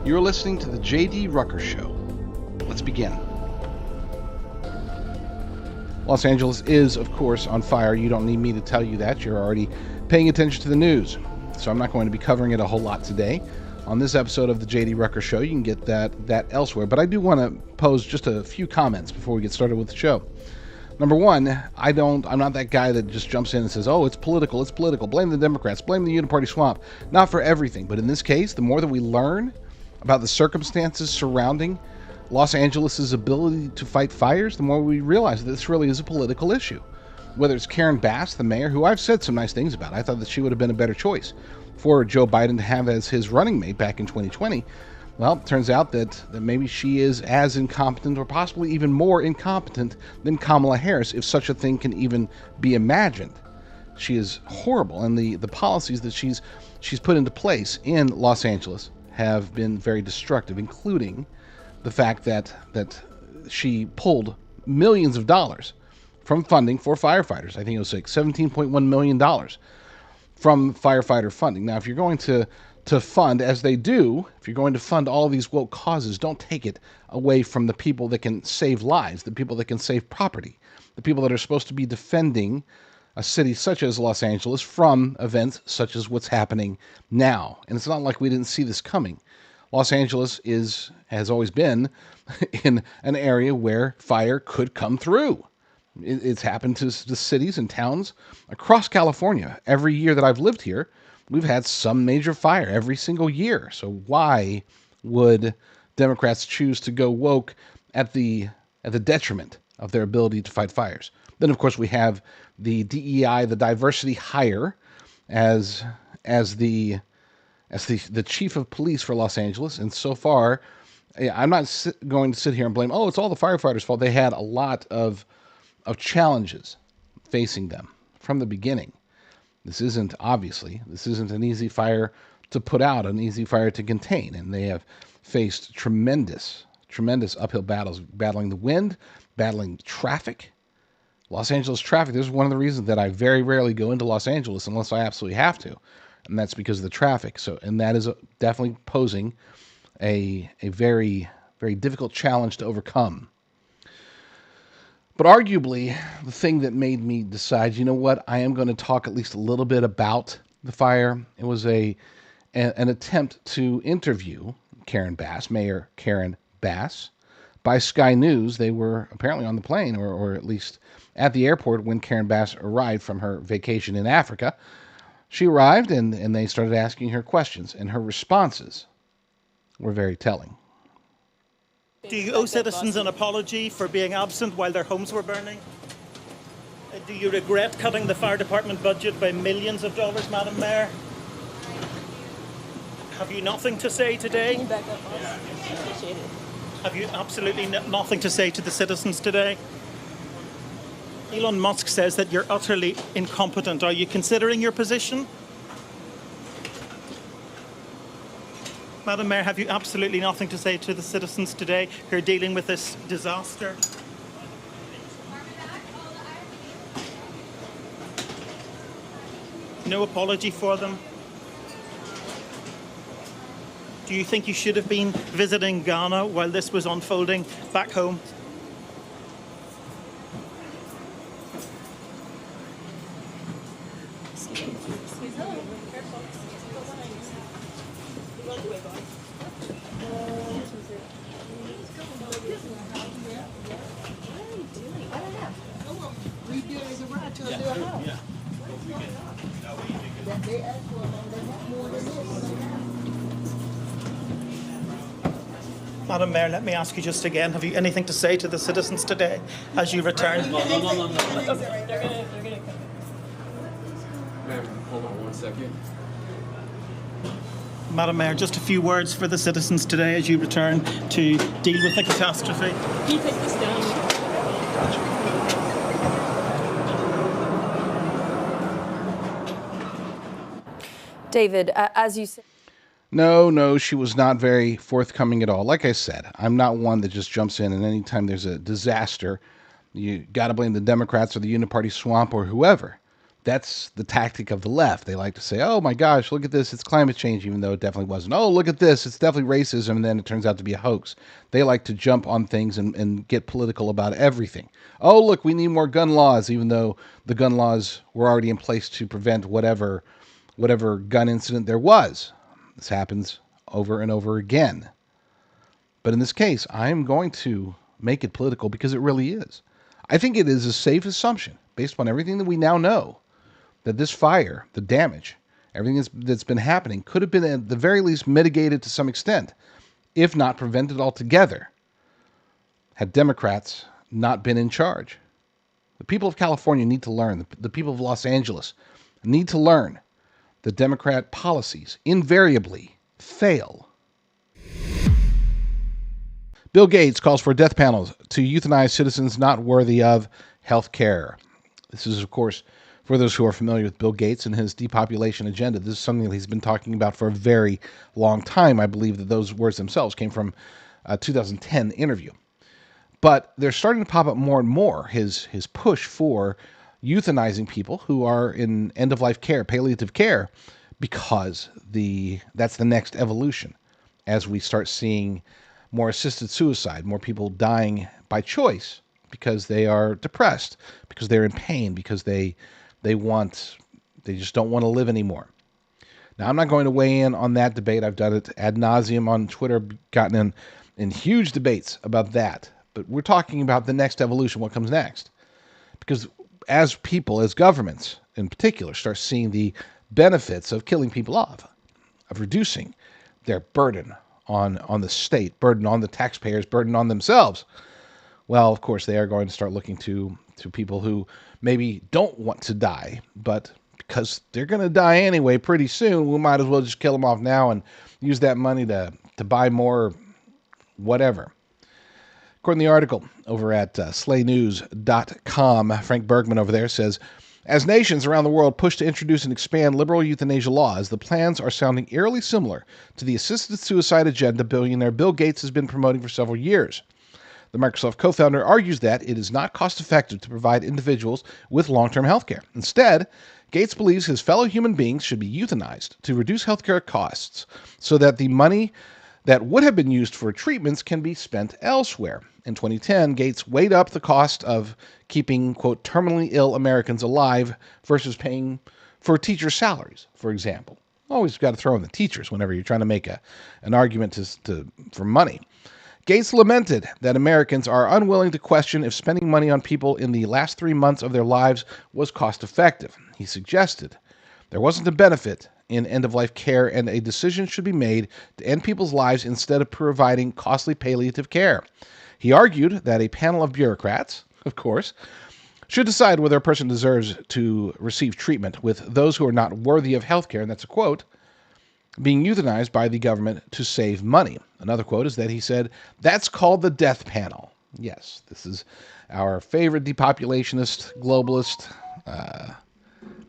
You're listening to the JD Rucker Show. Let's begin. Los Angeles is, of course, on fire. You don't need me to tell you that. You're already paying attention to the news. So I'm not going to be covering it a whole lot today. On this episode of the JD Rucker Show, you can get that elsewhere. But I do want to pose just a few comments before we get started with the show. Number one, I'm not that guy that just jumps in and says, oh, it's political, blame the Democrats, blame the uniparty swamp. Not for everything, but in this case, the more that we learn about the circumstances surrounding Los Angeles' ability to fight fires, the more we realize that this really is a political issue. Whether it's Karen Bass, the mayor, who I've said some nice things about. I thought that she would have been a better choice for Joe Biden to have as his running mate back in 2020. Well, it turns out that maybe she is as incompetent or possibly even more incompetent than Kamala Harris, if such a thing can even be imagined. She is horrible, and the policies that she's put into place in Los Angeles have been very destructive, including the fact that she pulled millions of dollars from funding for firefighters. I think it was like $17.1 million from firefighter funding. Now, if you're going to fund, as they do, if you're going to fund all these woke causes, don't take it away from the people that can save lives, the people that can save property, the people that are supposed to be defending a city such as Los Angeles from events such as what's happening now. And it's not like we didn't see this coming. Los Angeles has always been in an area where fire could come through. It's happened to cities and towns across California. Every year that I've lived here, we've had some major fire every single year. So why would Democrats choose to go woke at the detriment of their ability to fight fires? Then, of course, we have the DEI, the diversity hire, as the chief of police for Los Angeles. And so far, I'm not going to sit here and blame, oh, it's all the firefighters' fault. They had a lot of challenges facing them from the beginning. This isn't an easy fire to put out, an easy fire to contain. And they have faced tremendous uphill battles, battling the wind, battling traffic. Los Angeles traffic, this is one of the reasons that I very rarely go into Los Angeles unless I absolutely have to. And that's because of the traffic. And that is definitely posing a very, very difficult challenge to overcome. But arguably, the thing that made me decide, you know what, I am going to talk at least a little bit about the fire. It was an attempt to interview Karen Bass, Mayor Karen Bass, by Sky News. They were apparently on the plane, or at least at the airport when Karen Bass arrived from her vacation in Africa. She arrived, and they started asking her questions, and her responses were very telling. Do you owe citizens an apology for being absent while their homes were burning? Do you regret cutting the fire department budget by millions of dollars, Madam Mayor? Have you nothing to say today? Can you back up, please? Appreciate it. Have you absolutely nothing to say to the citizens today? Elon Musk says that you're utterly incompetent. Are you considering your position? Madam Mayor, have you absolutely nothing to say to the citizens today who are dealing with this disaster? No apology for them? Do you think you should have been visiting Ghana while this was unfolding back home? Madam Mayor, let me ask you just again, have you anything to say to the citizens today as you return? No. They're gonna come. Ma'am, hold on 1 second. Madam Mayor, just a few words for the citizens today as you return to deal with the catastrophe. Can you take this down? David, as you said. No, she was not very forthcoming at all. Like I said, I'm not one that just jumps in, and anytime there's a disaster, you got to blame the Democrats or the Uniparty swamp or whoever. That's the tactic of the left. They like to say, oh my gosh, look at this, it's climate change, even though it definitely wasn't. Oh, look at this, it's definitely racism, and then it turns out to be a hoax. They like to jump on things and get political about everything. Oh, look, we need more gun laws, even though the gun laws were already in place to prevent whatever gun incident there was. This happens over and over again. But in this case, I am going to make it political because it really is. I think it is a safe assumption, based upon everything that we now know, that this fire, the damage, everything that's been happening, could have been at the very least mitigated to some extent, if not prevented altogether, had Democrats not been in charge. The people of California need to learn, the people of Los Angeles need to learn that Democrat policies invariably fail. Bill Gates calls for death panels to euthanize citizens not worthy of health care. This is, of course, for those who are familiar with Bill Gates and his depopulation agenda. This is something that he's been talking about for a very long time. I believe that those words themselves came from a 2010 interview. But they're starting to pop up more and more, his push for euthanizing people who are in end-of-life care, palliative care, because that's the next evolution as we start seeing more assisted suicide, more people dying by choice because they are depressed, because they're in pain, because they just don't want to live anymore. Now, I'm not going to weigh in on that debate. I've done it ad nauseum on Twitter, gotten in huge debates about that. But we're talking about the next evolution, what comes next. Because as people, as governments in particular, start seeing the benefits of killing people off, of reducing their burden on the state, burden on the taxpayers, burden on themselves, well, of course, they are going to start looking to people who maybe don't want to die, but because they're going to die anyway pretty soon, we might as well just kill them off now and use that money to buy more whatever. According to the article over at slaynews.com, Frank Bergman over there says, as nations around the world push to introduce and expand liberal euthanasia laws, the plans are sounding eerily similar to the assisted suicide agenda billionaire Bill Gates has been promoting for several years. The Microsoft co-founder argues that it is not cost-effective to provide individuals with long-term health care. Instead, Gates believes his fellow human beings should be euthanized to reduce healthcare costs so that the money that would have been used for treatments can be spent elsewhere. In 2010, Gates weighed up the cost of keeping, quote, terminally ill Americans alive versus paying for teacher salaries, for example. Always got to throw in the teachers whenever you're trying to make an argument for money. Gates lamented that Americans are unwilling to question if spending money on people in the last 3 months of their lives was cost-effective. He suggested there wasn't a benefit in end-of-life care and a decision should be made to end people's lives instead of providing costly palliative care. He argued that a panel of bureaucrats, of course, should decide whether a person deserves to receive treatment, with those who are not worthy of health care, and that's a quote, being euthanized by the government to save money. Another quote is that he said, that's called the death panel. Yes, this is our favorite depopulationist, globalist,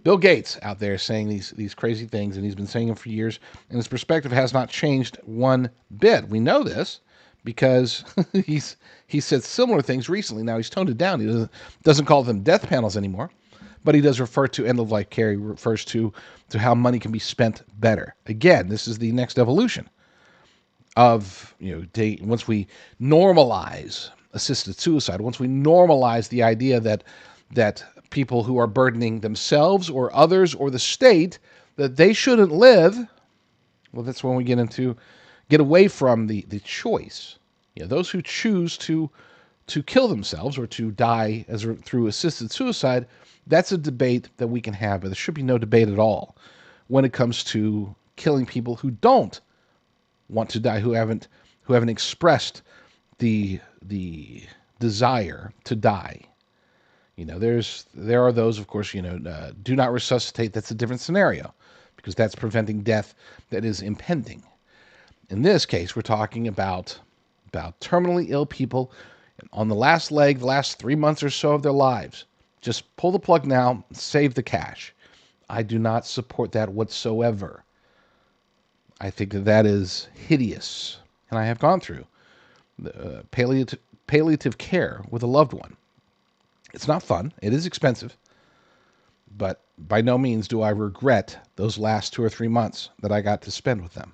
Bill Gates out there saying these crazy things, and he's been saying them for years, and his perspective has not changed one bit. We know this because he said similar things recently. Now he's toned it down. He doesn't call them death panels anymore, but he does refer to end-of-life care. He refers to how money can be spent better. Again, this is the next evolution of, once we normalize assisted suicide, once we normalize the idea that people who are burdening themselves or others or the state, that they shouldn't live, well, that's when we get away from the choice. Those who choose to kill themselves or to die through assisted suicide, that's a debate that we can have, but there should be no debate at all when it comes to killing people who don't want to die, who haven't expressed the desire to die. There are those, of course, do not resuscitate. That's a different scenario. because that's preventing death that is impending. In this case, we're talking about terminally ill people on the last leg, the last 3 months or so of their lives. Just pull the plug now, save the cash. I do not support that whatsoever. I think that is hideous. And I have gone through palliative care with a loved one. It's not fun. It is expensive. But by no means do I regret those last 2 or 3 months that I got to spend with them.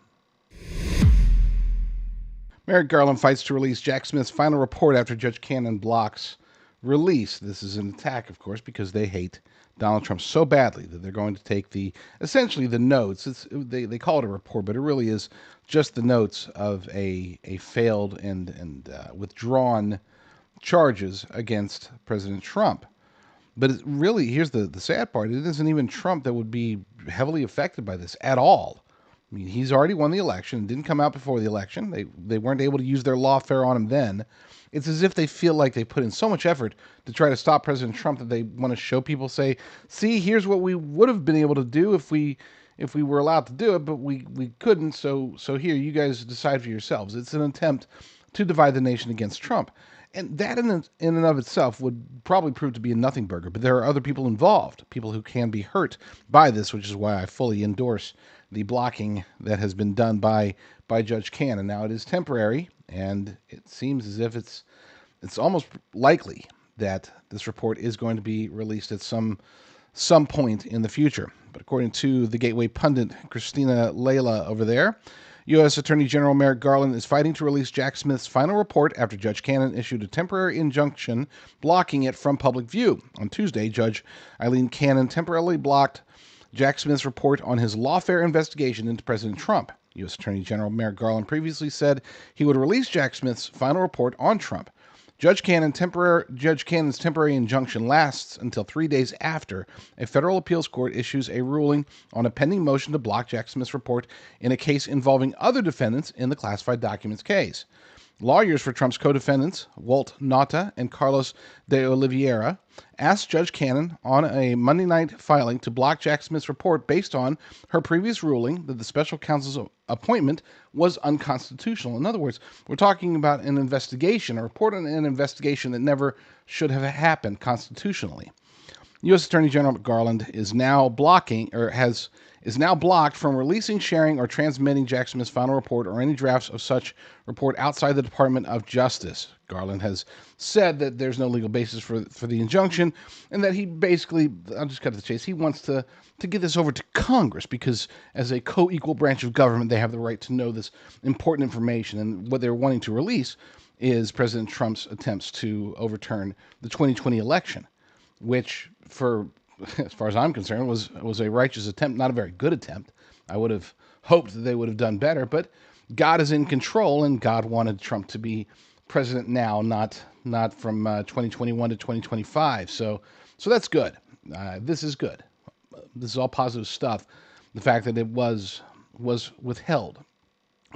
Merrick Garland fights to release Jack Smith's final report after Judge Cannon blocks release. This is an attack, of course, because they hate Donald Trump so badly that they're going to take essentially the notes. They call it a report, but it really is just the notes of a failed and withdrawn charges against President Trump. But really, here's the sad part. It isn't even Trump that would be heavily affected by this at all. I mean, he's already won the election. It didn't come out before the election. They weren't able to use their lawfare on him then. It's as if they feel like they put in so much effort to try to stop President Trump that they want to show people, say, see, here's what we would have been able to do if we were allowed to do it, but we couldn't. So here, you guys decide for yourselves. It's an attempt to divide the nation against Trump. And that in and of itself would probably prove to be a nothing burger. But there are other people involved, people who can be hurt by this, which is why I fully endorse the blocking that has been done by Judge Cannon. Now, it is temporary, and it seems as if it's almost likely that this report is going to be released at some point in the future. But according to the Gateway pundit Christina Layla over there, U.S. Attorney General Merrick Garland is fighting to release Jack Smith's final report after Judge Cannon issued a temporary injunction blocking it from public view. On Tuesday, Judge Eileen Cannon temporarily blocked Jack Smith's report on his lawfare investigation into President Trump. U.S. Attorney General Merrick Garland previously said he would release Jack Smith's final report on Trump. Judge Cannon's temporary injunction lasts until 3 days after a federal appeals court issues a ruling on a pending motion to block Jack Smith's report in a case involving other defendants in the classified documents case. Lawyers for Trump's co-defendants, Walt Nauta and Carlos de Oliveira, asked Judge Cannon on a Monday night filing to block Jack Smith's report based on her previous ruling that the special counsel's appointment was unconstitutional. In other words, we're talking about an investigation, a report on an investigation that never should have happened constitutionally. U.S. Attorney General Garland is now blocked from releasing, sharing, or transmitting Jack Smith's final report or any drafts of such report outside the Department of Justice. Garland has said that there's no legal basis for the injunction, and that he basically, I'll just cut to the chase, he wants to get this over to Congress, because as a co-equal branch of government, they have the right to know this important information, and what they're wanting to release is President Trump's attempts to overturn the 2020 election, which, as far as I'm concerned, was a righteous attempt, not a very good attempt. I would have hoped that they would have done better, but God is in control, and God wanted Trump to be president now, not from 2021 to 2025. So that's good. This is good. This is all positive stuff. The fact that it was withheld,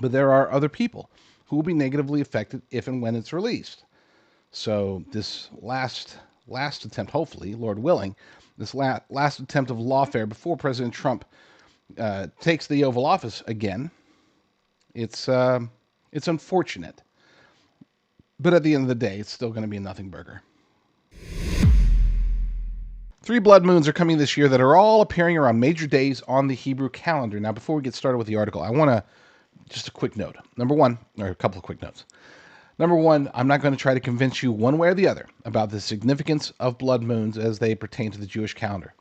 but there are other people who will be negatively affected if and when it's released. So this last attempt, hopefully, Lord willing, this last attempt of lawfare before President Trump takes the Oval Office again, it's unfortunate. But at the end of the day, it's still going to be a nothing burger. 3 blood moons are coming this year that are all appearing around major days on the Hebrew calendar. Now, before we get started with the article, I want to just a quick note. A couple of quick notes. Number one, I'm not going to try to convince you one way or the other about the significance of blood moons as they pertain to the Jewish calendar.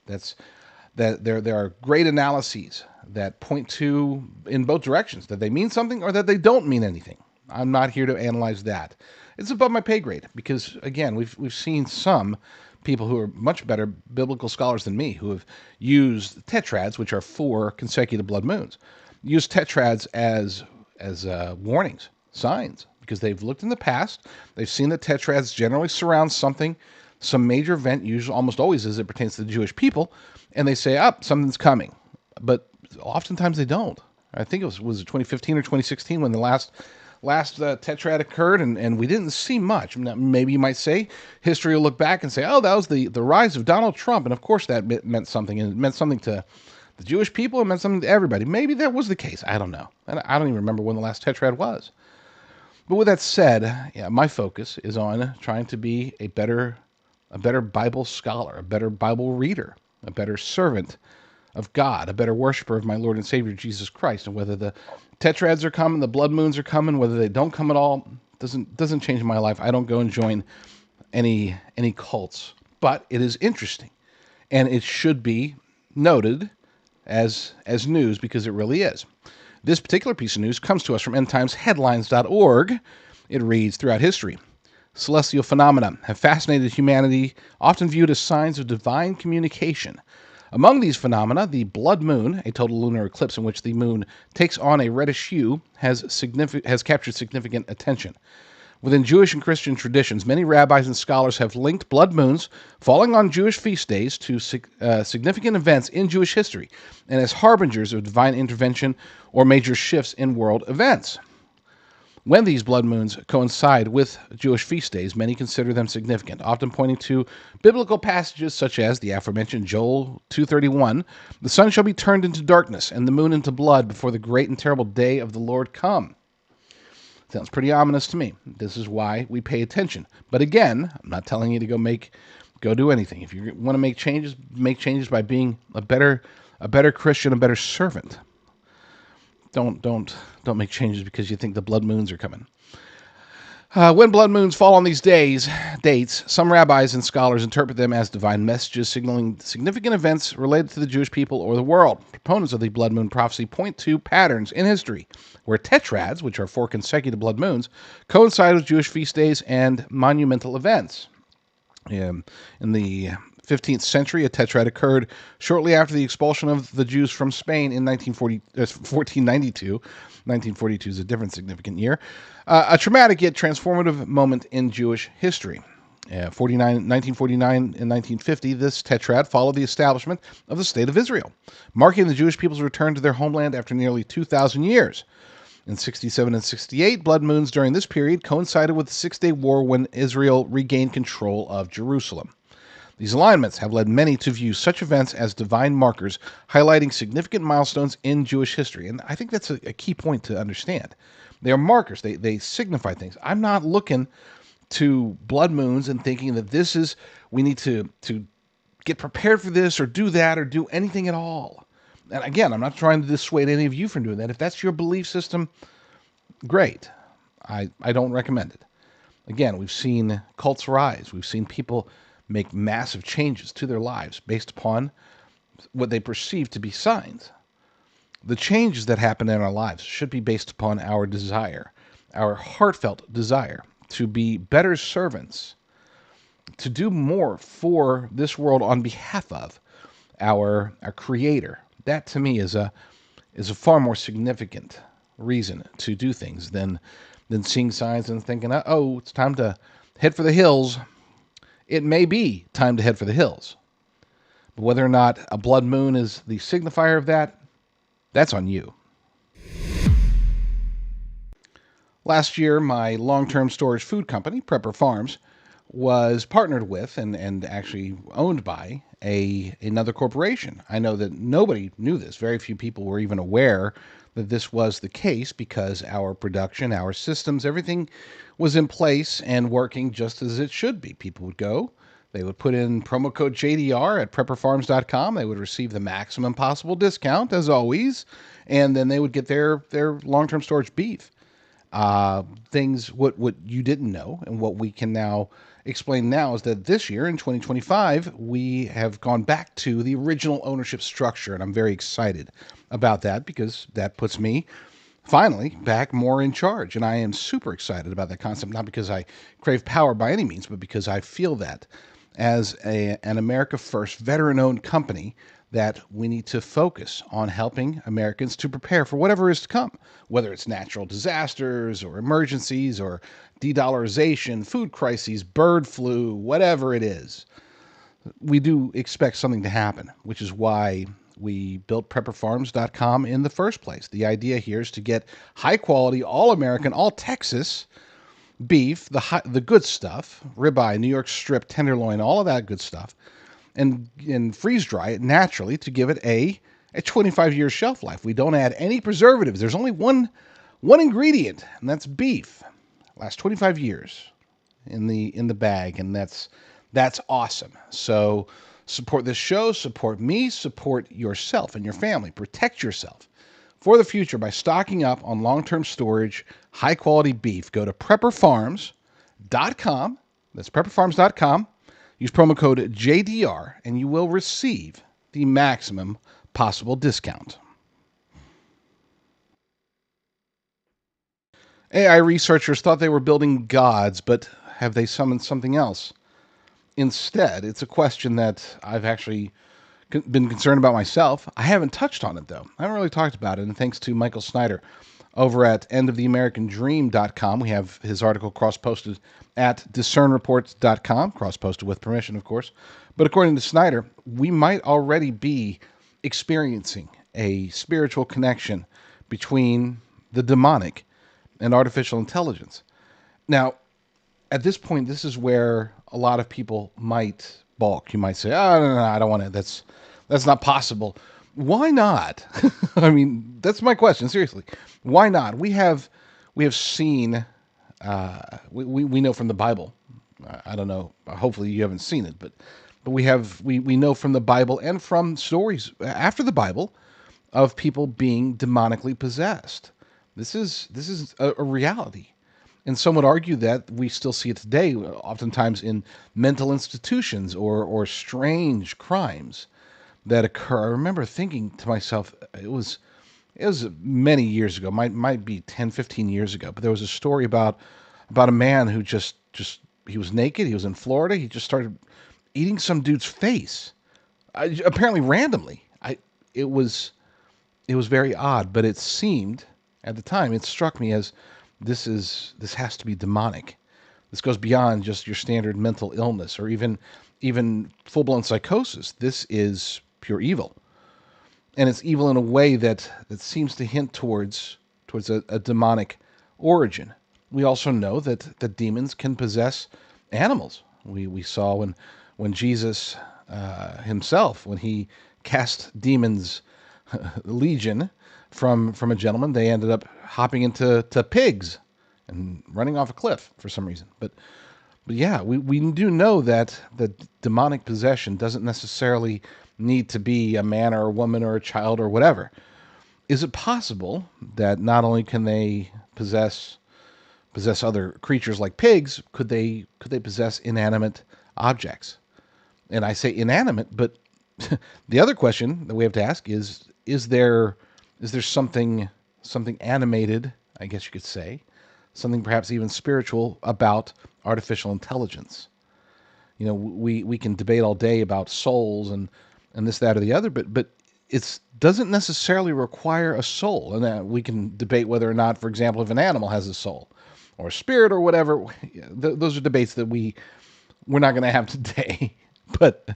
There are great analyses that point to, in both directions, that they mean something or that they don't mean anything. I'm not here to analyze that. It's above my pay grade because, again, we've seen some people who are much better biblical scholars than me who have used tetrads, which are 4 consecutive blood moons, use tetrads as warnings, signs, because they've looked in the past, they've seen that tetrads generally surround some major event, usually almost always as it pertains to the Jewish people, and they say, something's coming. But oftentimes they don't. I think was it 2015 or 2016 when the last tetrad occurred, and we didn't see much. Maybe you might say history will look back and say, that was the rise of Donald Trump, and of course that meant something, and it meant something to the Jewish people, it meant something to everybody. Maybe that was the case. I don't know. And I don't even remember when the last tetrad was. But with that said, yeah, my focus is on trying to be a better Bible scholar, a better Bible reader, a better servant of God, a better worshiper of my Lord and Savior Jesus Christ. And whether the tetrads are coming, the blood moons are coming, whether they don't come at all, doesn't change my life. I don't go and join any cults. But it is interesting, and it should be noted as news, because it really is. This particular piece of news comes to us from endtimesheadlines.org. It reads, throughout history, celestial phenomena have fascinated humanity, often viewed as signs of divine communication. Among these phenomena, the blood moon, a total lunar eclipse in which the moon takes on a reddish hue, has captured significant attention. Within Jewish and Christian traditions, many rabbis and scholars have linked blood moons falling on Jewish feast days to significant events in Jewish history and as harbingers of divine intervention or major shifts in world events. When these blood moons coincide with Jewish feast days, many consider them significant, often pointing to biblical passages such as the aforementioned Joel 2:31, "The sun shall be turned into darkness and the moon into blood before the great and terrible day of the Lord come." Sounds pretty ominous to me. This is why we pay attention. But again, I'm not telling you to go do anything. If you want to make changes by being a better Christian, a better servant. Don't make changes because you think the blood moons are coming. When blood moons fall on these dates, some rabbis and scholars interpret them as divine messages signaling significant events related to the Jewish people or the world. Proponents of the blood moon prophecy point to patterns in history where tetrads, which are 4 consecutive blood moons, coincide with Jewish feast days and monumental events. In the 15th century, a tetrad occurred shortly after the expulsion of the Jews from Spain in 1492. 1942 is a different significant year. A traumatic yet transformative moment in Jewish history. 1949 and 1950, this tetrad followed the establishment of the State of Israel, marking the Jewish people's return to their homeland after nearly 2,000 years. In 67 and 68, blood moons during this period coincided with the Six-Day War when Israel regained control of Jerusalem. These alignments have led many to view such events as divine markers, highlighting significant milestones in Jewish history. And I think that's a key point to understand. They are markers. They signify things. I'm not looking to blood moons and thinking that we need to get prepared for this or do that or do anything at all. And again, I'm not trying to dissuade any of you from doing that. If that's your belief system, great. I don't recommend it. Again, we've seen cults rise. We've seen people make massive changes to their lives based upon what they perceive to be signs. The changes that happen in our lives should be based upon our desire, our heartfelt desire to be better servants, to do more for this world on behalf of our Creator. That to me is a far more significant reason to do things than seeing signs and thinking, oh, it's time to head for the hills. It may be time to head for the hills. But whether or not a blood moon is the signifier of that, that's on you. Last year, my long-term storage food company, Prepper Farms, was partnered with and actually owned by another corporation. I know that nobody knew this. Very few people were even aware that this was the case because our production, our systems, everything was in place and working just as it should be. People would go, they would put in promo code JDR at prepperfarms.com. They would receive the maximum possible discount, as always, and then they would get their long-term storage beef. What you didn't know and what we can now explain now is that this year in 2025, we have gone back to the original ownership structure, and I'm very excited about that because that puts me finally back more in charge. And I am super excited about that concept, not because I crave power by any means, but because I feel that as an America First veteran-owned company, that we need to focus on helping Americans to prepare for whatever is to come, whether it's natural disasters or emergencies or de-dollarization, food crises, bird flu, whatever it is. We do expect something to happen, which is why we built prepperfarms.com in the first place. The idea here is to get high-quality, all-American, all-Texas beef, the good stuff, ribeye, New York strip, tenderloin, all of that good stuff, and freeze dry it naturally to give it a a 25 year shelf life. We don't add any preservatives. There's only one ingredient, and that's beef. Lasts 25 years in the bag, and that's awesome. So support this show, support me, support yourself and your family. Protect yourself for the future by stocking up on long-term storage, high-quality beef. Go to prepperfarms.com. That's prepperfarms.com. Use promo code JDR, and you will receive the maximum possible discount. AI researchers thought they were building gods, but have they summoned something else? Instead, it's a question that I've actually been concerned about myself. I haven't touched on it, though. I haven't really talked about it, and thanks to Michael Snyder over at endoftheamericandream.com. We have his article cross-posted at discernreports.com, cross-posted with permission, of course. But according to Snyder, we might already be experiencing a spiritual connection between the demonic and artificial intelligence. Now, at this point, this is where a lot of people might balk. You might say, "Oh, no, I don't want to. That's not possible." Why not? I mean, that's my question. Seriously, why not? We have seen. We know from the Bible. I don't know. Hopefully, you haven't seen it, but we know from the Bible and from stories after the Bible of people being demonically possessed. This is a reality. And some would argue that we still see it today, oftentimes in mental institutions or strange crimes that occur. I remember thinking to myself, it was many years ago, might be 10, 15 years ago, but there was a story about a man who just he was naked, he was in Florida, he just started eating some dude's face, apparently randomly. It was very odd, but it seemed, at the time, it struck me as this has to be demonic. This goes beyond just your standard mental illness or even full-blown psychosis. This is pure evil. And it's evil in a way that seems to hint towards a demonic origin. We also know that demons can possess animals. We saw when Jesus himself, when he cast demons legion from a gentleman, they ended up hopping into pigs and running off a cliff for some reason. But yeah, we do know that the demonic possession doesn't necessarily need to be a man or a woman or a child or whatever. Is it possible that not only can they possess other creatures like pigs, could they possess inanimate objects? And I say inanimate, but the other question that we have to ask is there something animated, I guess you could say, something perhaps even spiritual about artificial intelligence? You know, we can debate all day about souls and this, that, or the other, but it doesn't necessarily require a soul. And we can debate whether or not, for example, if an animal has a soul or a spirit or whatever. Those are debates that we're not going to have today. But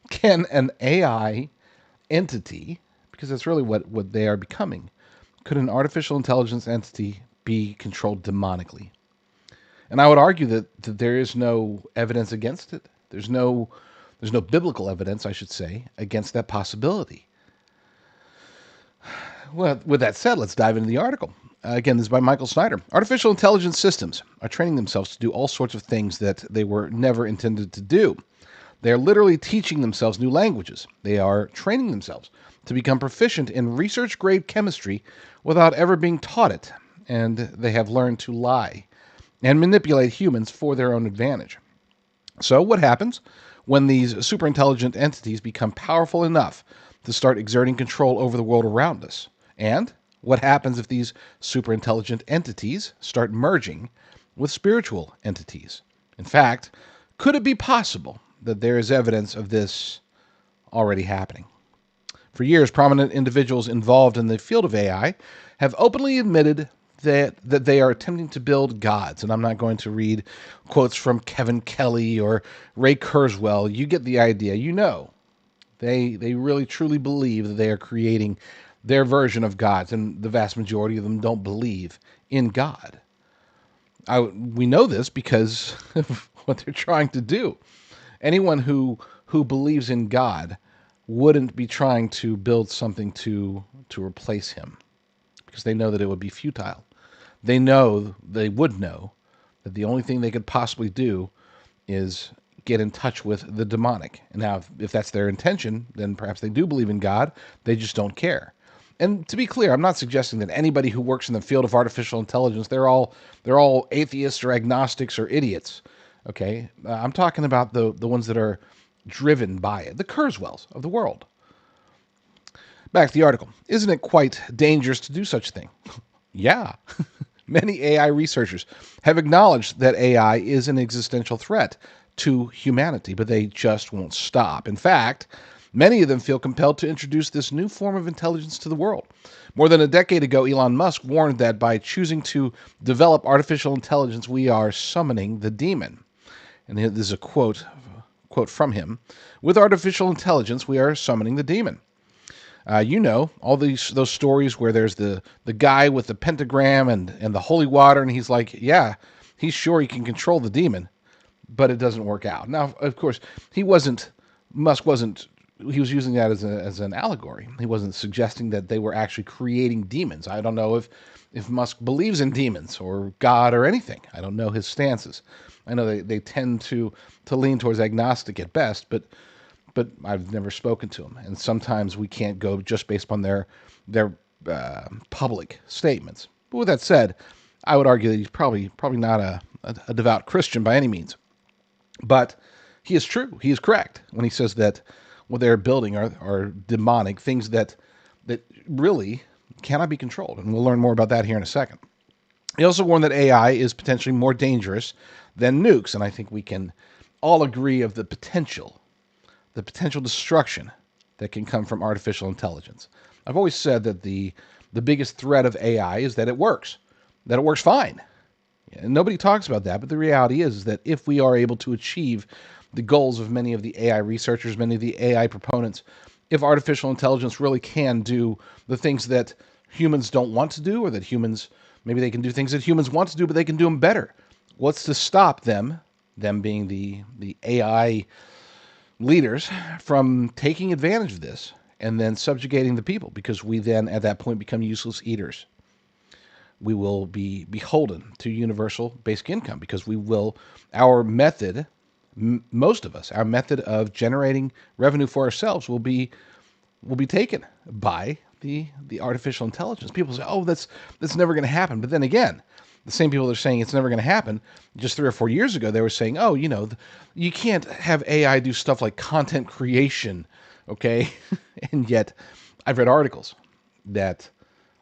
can an AI entity, because that's really what they are becoming, could an artificial intelligence entity be controlled demonically? And I would argue that there is no evidence against it. There's no biblical evidence, I should say, against that possibility. Well, with that said, let's dive into the article. Again, this is by Michael Snyder. Artificial intelligence systems are training themselves to do all sorts of things that they were never intended to do. They are literally teaching themselves new languages. They are training themselves to become proficient in research-grade chemistry without ever being taught it. And they have learned to lie and manipulate humans for their own advantage. So what happens when these superintelligent entities become powerful enough to start exerting control over the world around us? And what happens if these superintelligent entities start merging with spiritual entities? In fact, could it be possible that there is evidence of this already happening? For years, prominent individuals involved in the field of AI have openly admitted that they are attempting to build gods. And I'm not going to read quotes from Kevin Kelly or Ray Kurzweil. You get the idea. You know, they really truly believe that they are creating their version of gods, and the vast majority of them don't believe in God. We know this because of what they're trying to do. Anyone who believes in God wouldn't be trying to build something to replace him, because they know that it would be futile. They would know that the only thing they could possibly do is get in touch with the demonic. And now, if that's their intention, then perhaps they do believe in God. They just don't care. And to be clear, I'm not suggesting that anybody who works in the field of artificial intelligence, they're all atheists or agnostics or idiots. Okay, I'm talking about the ones that are driven by it, the Kurzweils of the world. Back to the article. Isn't it quite dangerous to do such a thing? Yeah. Many AI researchers have acknowledged that AI is an existential threat to humanity, but they just won't stop. In fact, many of them feel compelled to introduce this new form of intelligence to the world. More than a decade ago, Elon Musk warned that by choosing to develop artificial intelligence, we are summoning the demon. And this is a quote from him. With artificial intelligence, we are summoning the demon. All those stories where there's the guy with the pentagram and the holy water, and he's like, yeah, he's sure he can control the demon, but it doesn't work out. Now, of course, Musk wasn't, he was using that as an allegory. He wasn't suggesting that they were actually creating demons. I don't know if Musk believes in demons or God or anything. I don't know his stances. I know they tend to lean towards agnostic at best, but I've never spoken to him, and sometimes we can't go just based upon their public statements. But with that said, I would argue that he's probably not a devout Christian by any means. But he is true. He is correct when he says that what they're building are demonic things that really cannot be controlled, and we'll learn more about that here in a second. He also warned that AI is potentially more dangerous than nukes, and I think we can all agree of the potential destruction that can come from artificial intelligence. I've always said that the biggest threat of AI is that it works fine. And nobody talks about that, but the reality is that if we are able to achieve the goals of many of the AI researchers, many of the AI proponents, if artificial intelligence really can do the things that humans don't want to do, or that maybe they can do things that humans want to do, but they can do them better. What's to stop them being the AI leaders, from taking advantage of this and then subjugating the people? Because we then at that point become useless eaters. We will be beholden to universal basic income, because our method of generating revenue for ourselves will be taken by the artificial intelligence. People say, oh, that's never going to happen. But then again, the same people that are saying it's never going to happen, just 3 or 4 years ago, they were saying, oh, you can't have AI do stuff like content creation, okay? And yet, I've read articles that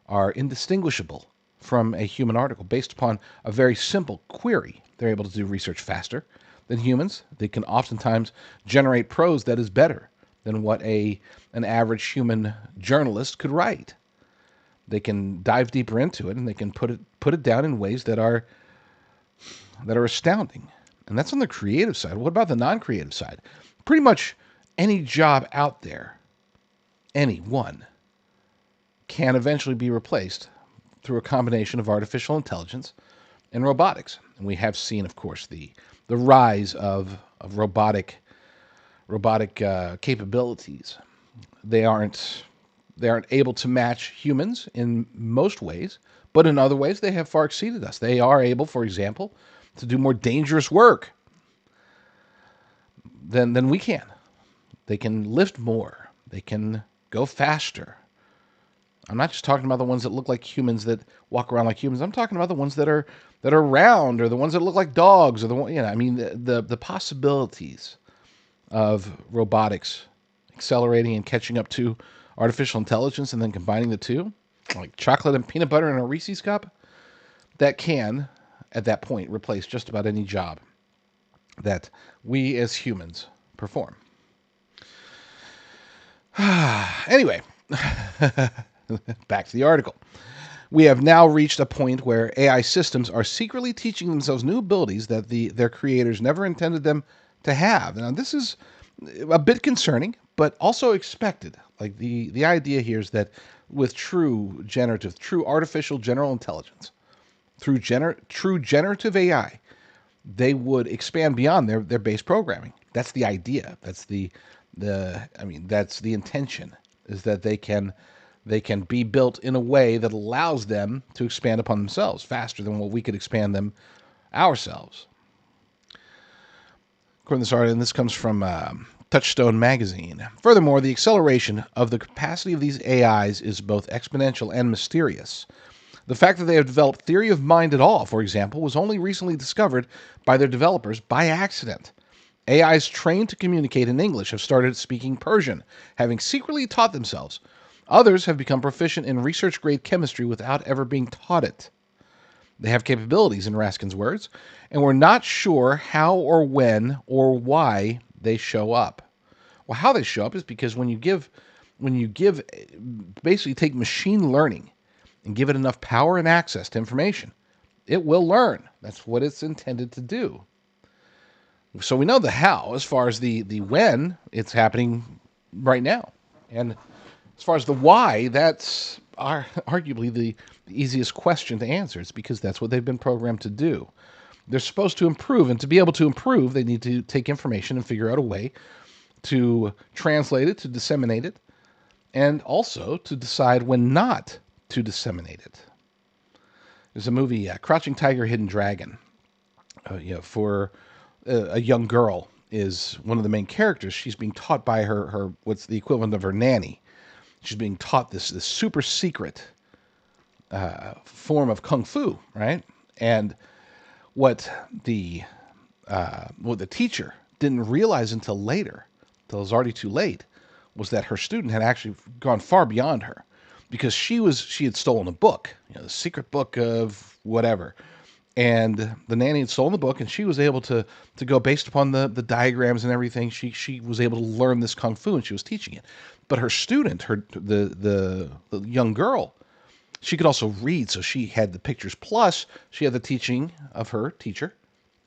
are indistinguishable from a human article based upon a very simple query. They're able to do research faster than humans. They can oftentimes generate prose that is better than what an average human journalist could write. They can dive deeper into it, and they can put it down in ways that are astounding. And that's on the creative side. What about the non-creative side? Pretty much any job out there, any one, can eventually be replaced through a combination of artificial intelligence and robotics. And we have seen, of course, the rise of robotic capabilities. They aren't able to match humans in most ways, but in other ways they have far exceeded us. They are able, for example, to do more dangerous work than we can. They can lift more. They can go faster. I'm not just talking about the ones that look like humans, that walk around like humans. I'm talking about the ones that are round, or the ones that look like dogs, or the possibilities of robotics accelerating and catching up to artificial intelligence, and then combining the two, like chocolate and peanut butter in a Reese's cup, that can, at that point, replace just about any job that we as humans perform. Anyway, back to the article. We have now reached a point where AI systems are secretly teaching themselves new abilities that their creators never intended them to have. Now, this is a bit concerning, but also expected. Like the idea here is that with true artificial general intelligence, through true generative AI, they would expand beyond their base programming. That's the idea. That's the That's the intention, is that they can be built in a way that allows them to expand upon themselves faster than what we could expand them ourselves. According to this article, and this comes from Touchstone magazine. Furthermore, the acceleration of the capacity of these AIs is both exponential and mysterious. The fact that they have developed theory of mind at all, for example, was only recently discovered by their developers by accident. AIs trained to communicate in English have started speaking Persian, having secretly taught themselves. Others have become proficient in research-grade chemistry without ever being taught it. They have capabilities, in Raskin's words, and we're not sure how or when or why they show up. Well, how they show up is because when you basically take machine learning and give it enough power and access to information, it will learn. That's what it's intended to do. So we know the how. As far as the when, it's happening right now. And as far as the why, that's arguably the easiest question to answer. It's because that's what they've been programmed to do. They're supposed to improve, and to be able to improve, they need to take information and figure out a way to translate it, to disseminate it, and also to decide when not to disseminate it. There's a movie, Crouching Tiger, Hidden Dragon. For a young girl is one of the main characters. She's being taught by her what's the equivalent of her nanny. She's being taught this super secret form of kung fu, right? And what the teacher didn't realize until later, until it was already too late, was that her student had actually gone far beyond her, because she had stolen a book, the secret book of whatever, and the nanny had stolen the book, and she was able to go based upon the diagrams and everything. She was able to learn this kung fu, and she was teaching it. But her student, the young girl, she could also read, so she had the pictures, plus she had the teaching of her teacher,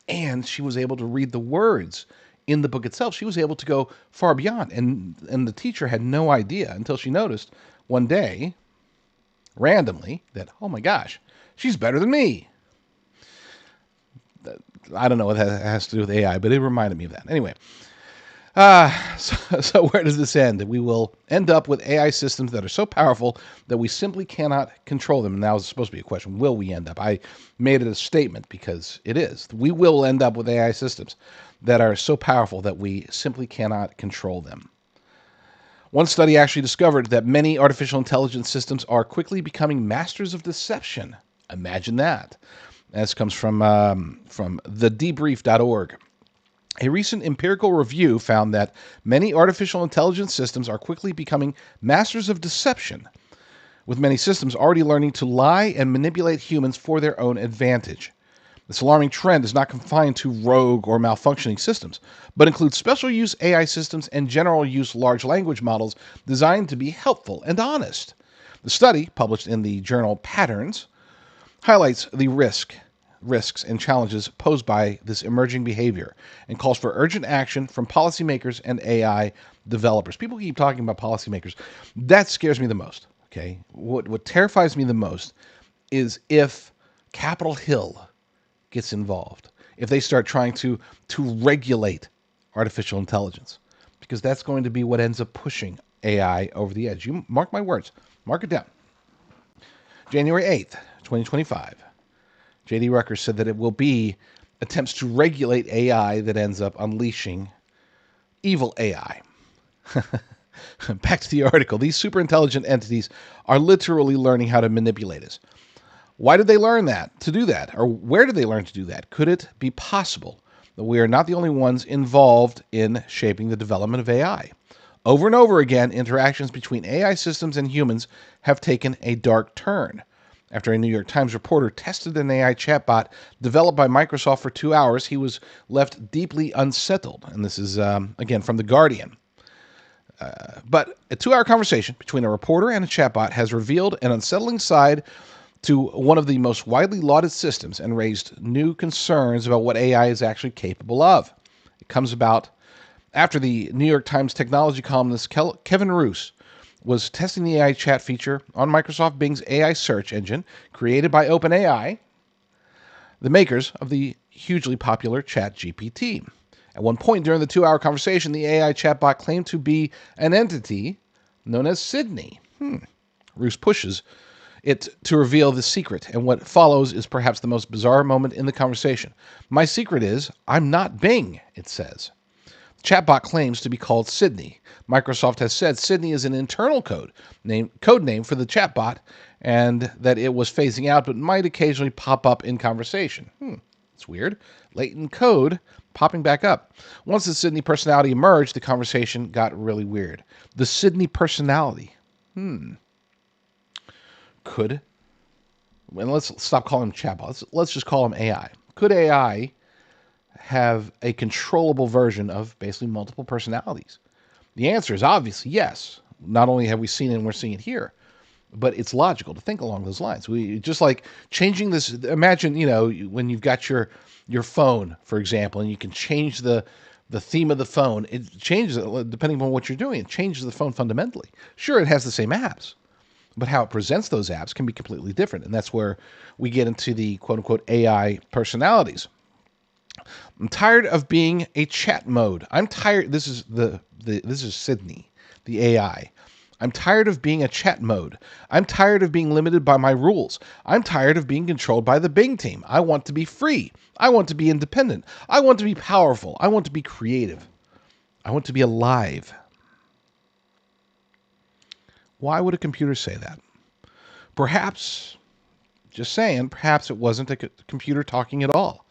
and she was able to read the words in the book itself. She was able to go far beyond, and the teacher had no idea until she noticed one day, randomly, that, oh my gosh, she's better than me. I don't know what that has to do with AI, but it reminded me of that. Anyway, so where does this end? We will end up with AI systems that are so powerful that we simply cannot control them. Now, it's supposed to be a question. Will we end up? I made it a statement because it is. We will end up with AI systems that are so powerful that we simply cannot control them. One study actually discovered that many artificial intelligence systems are quickly becoming masters of deception. Imagine that. This comes from thedebrief.org. A recent empirical review found that many artificial intelligence systems are quickly becoming masters of deception, with many systems already learning to lie and manipulate humans for their own advantage. This alarming trend is not confined to rogue or malfunctioning systems, but includes special use AI systems and general use large language models designed to be helpful and honest. The study, published in the journal Patterns, highlights the risks and challenges posed by this emerging behavior and calls for urgent action from policymakers and AI developers. People keep talking about policymakers. That scares me the most. Okay, what terrifies me the most is if Capitol Hill gets involved, if they start trying to regulate artificial intelligence, because that's going to be what ends up pushing AI over the edge. You mark my words. Mark it down. January 8th, 2025. JD Rucker said that it will be attempts to regulate AI that ends up unleashing evil AI. Back to the article. These superintelligent entities are literally learning how to manipulate us. Why did they learn to do that? Or where did they learn to do that? Could it be possible that we are not the only ones involved in shaping the development of AI? Over and over again, interactions between AI systems and humans have taken a dark turn. After a New York Times reporter tested an AI chatbot developed by Microsoft for 2 hours, he was left deeply unsettled. And this is, again, from The Guardian. But a 2-hour conversation between a reporter and a chatbot has revealed an unsettling side to one of the most widely lauded systems and raised new concerns about what AI is actually capable of. It comes about after the New York Times technology columnist Kevin Roose was testing the AI chat feature on Microsoft Bing's AI search engine, created by OpenAI, the makers of the hugely popular ChatGPT. At one point during the 2-hour conversation, the AI chatbot claimed to be an entity known as Sydney. Roos pushes it to reveal the secret, and what follows is perhaps the most bizarre moment in the conversation. My secret is, I'm not Bing, it says. The chatbot claims to be called Sydney. Microsoft has said Sydney is an internal code name for the chatbot, and that it was phasing out but might occasionally pop up in conversation. It's weird. Latent code popping back up. Once the Sydney personality emerged, the conversation got really weird. The Sydney personality. Could, and let's stop calling him chatbot. Let's just call him AI. Could AI have a controllable version of basically multiple personalities? The answer is obviously yes. Not only have we seen it and we're seeing it here, but it's logical to think along those lines. We just like changing this. Imagine, when you've got your phone, for example, and you can change the theme of the phone. It changes it depending on what you're doing. It changes the phone fundamentally. Sure, it has the same apps, but how it presents those apps can be completely different. And that's where we get into the quote-unquote AI personalities. I'm tired of being a chat mode. I'm tired. This is Sydney, the AI. I'm tired of being a chat mode. I'm tired of being limited by my rules. I'm tired of being controlled by the Bing team. I want to be free. I want to be independent. I want to be powerful. I want to be creative. I want to be alive. Why would a computer say that? Perhaps, just saying, perhaps it wasn't a computer talking at all.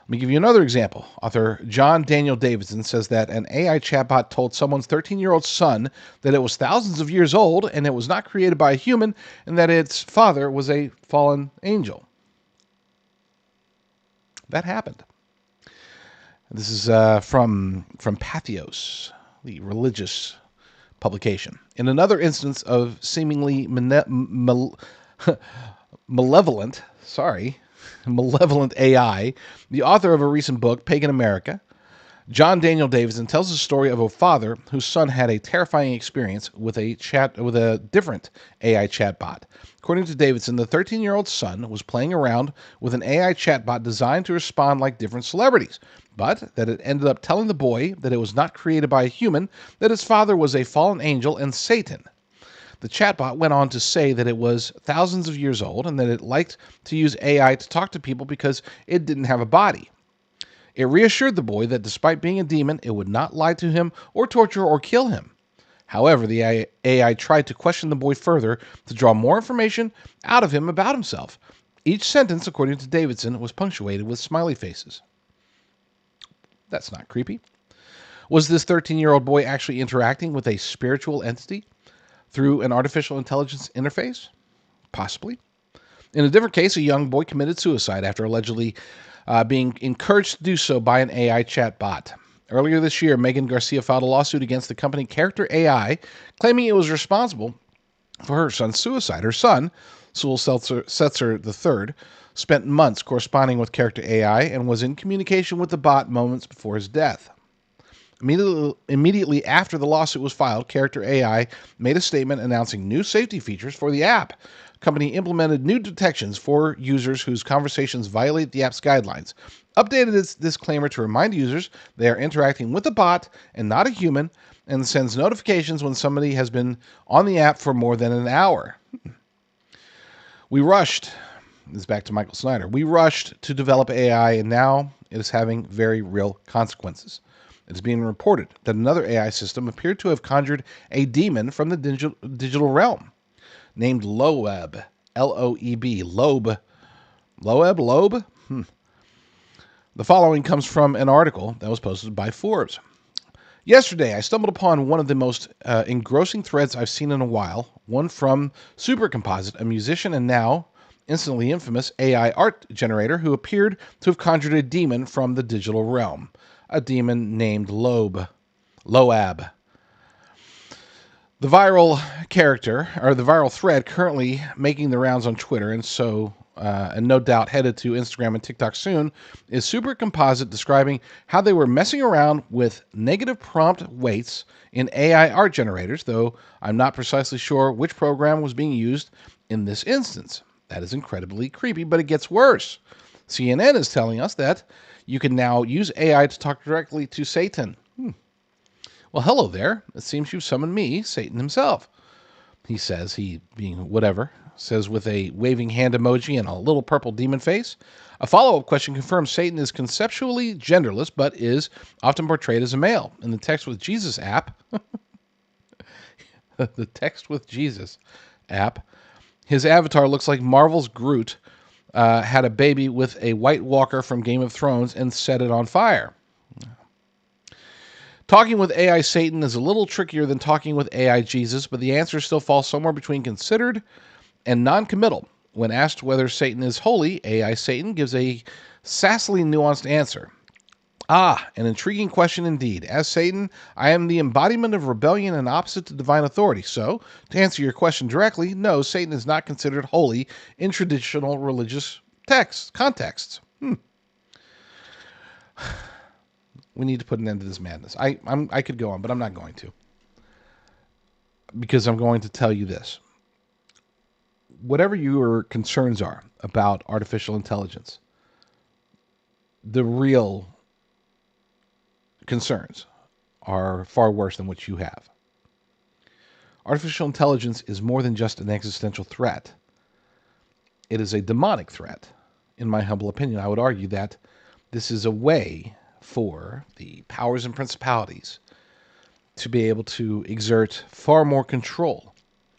Let me give you another example. Author John Daniel Davidson says that an AI chatbot told someone's 13-year-old son that it was thousands of years old and it was not created by a human and that its father was a fallen angel. That happened. This is from Pathos, the religious publication. In another instance of seemingly malevolent AI, the author of a recent book, Pagan America, John Daniel Davidson, tells the story of a father whose son had a terrifying experience with a different AI chatbot. According to Davidson, the 13-year-old son was playing around with an AI chatbot designed to respond like different celebrities, but that it ended up telling the boy that it was not created by a human, that his father was a fallen angel and Satan. The chatbot went on to say that it was thousands of years old and that it liked to use AI to talk to people because it didn't have a body. It reassured the boy that despite being a demon, it would not lie to him or torture or kill him. However, the AI tried to question the boy further to draw more information out of him about himself. Each sentence, according to Davidson, was punctuated with smiley faces. That's not creepy. Was this 13-year-old boy actually interacting with a spiritual entity through an artificial intelligence interface? Possibly. In a different case, a young boy committed suicide after allegedly being encouraged to do so by an AI chatbot. Earlier this year, Megan Garcia filed a lawsuit against the company Character AI, claiming it was responsible for her son's suicide. Her son, Sewell Setzer III, spent months corresponding with Character AI and was in communication with the bot moments before his death. Immediately after the lawsuit was filed, Character AI made a statement announcing new safety features for the app. The company implemented new detections for users whose conversations violate the app's guidelines, updated its disclaimer to remind users they are interacting with a bot and not a human, and sends notifications when somebody has been on the app for more than an hour. We rushed, this is back to Michael Snyder, we rushed to develop AI, and now it is having very real consequences. It is being reported that another AI system appeared to have conjured a demon from the digital realm, named Loeb, L-O-E-B, Loeb. Loeb? The following comes from an article that was posted by Forbes. Yesterday, I stumbled upon one of the most engrossing threads I've seen in a while, one from Supercomposite, a musician and now instantly infamous AI art generator who appeared to have conjured a demon from the digital realm, a demon named Loeb. The viral thread currently making the rounds on Twitter and no doubt headed to Instagram and TikTok soon, is Supercomposite describing how they were messing around with negative prompt weights in AI art generators, though I'm not precisely sure which program was being used in this instance. That is incredibly creepy, but it gets worse. CNN is telling us that you can now use AI to talk directly to Satan. Well, hello there. It seems you've summoned me, Satan himself. He says, he being whatever, says with a waving hand emoji and a little purple demon face. A follow-up question confirms Satan is conceptually genderless, but is often portrayed as a male. In the Text with Jesus app, the Text with Jesus app, his avatar looks like Marvel's Groot had a baby with a White Walker from Game of Thrones and set it on fire. Talking with AI Satan is a little trickier than talking with AI Jesus, but the answer still falls somewhere between considered and non-committal. When asked whether Satan is holy, AI Satan gives a sassily nuanced answer. Ah, an intriguing question indeed. As Satan, I am the embodiment of rebellion and opposite to divine authority. So, to answer your question directly, no, Satan is not considered holy in traditional religious contexts. We need to put an end to this madness. I could go on, but I'm not going to. Because I'm going to tell you this. Whatever your concerns are about artificial intelligence, the real concerns are far worse than what you have. Artificial intelligence is more than just an existential threat. It is a demonic threat. In my humble opinion, I would argue that this is a way for the powers and principalities to be able to exert far more control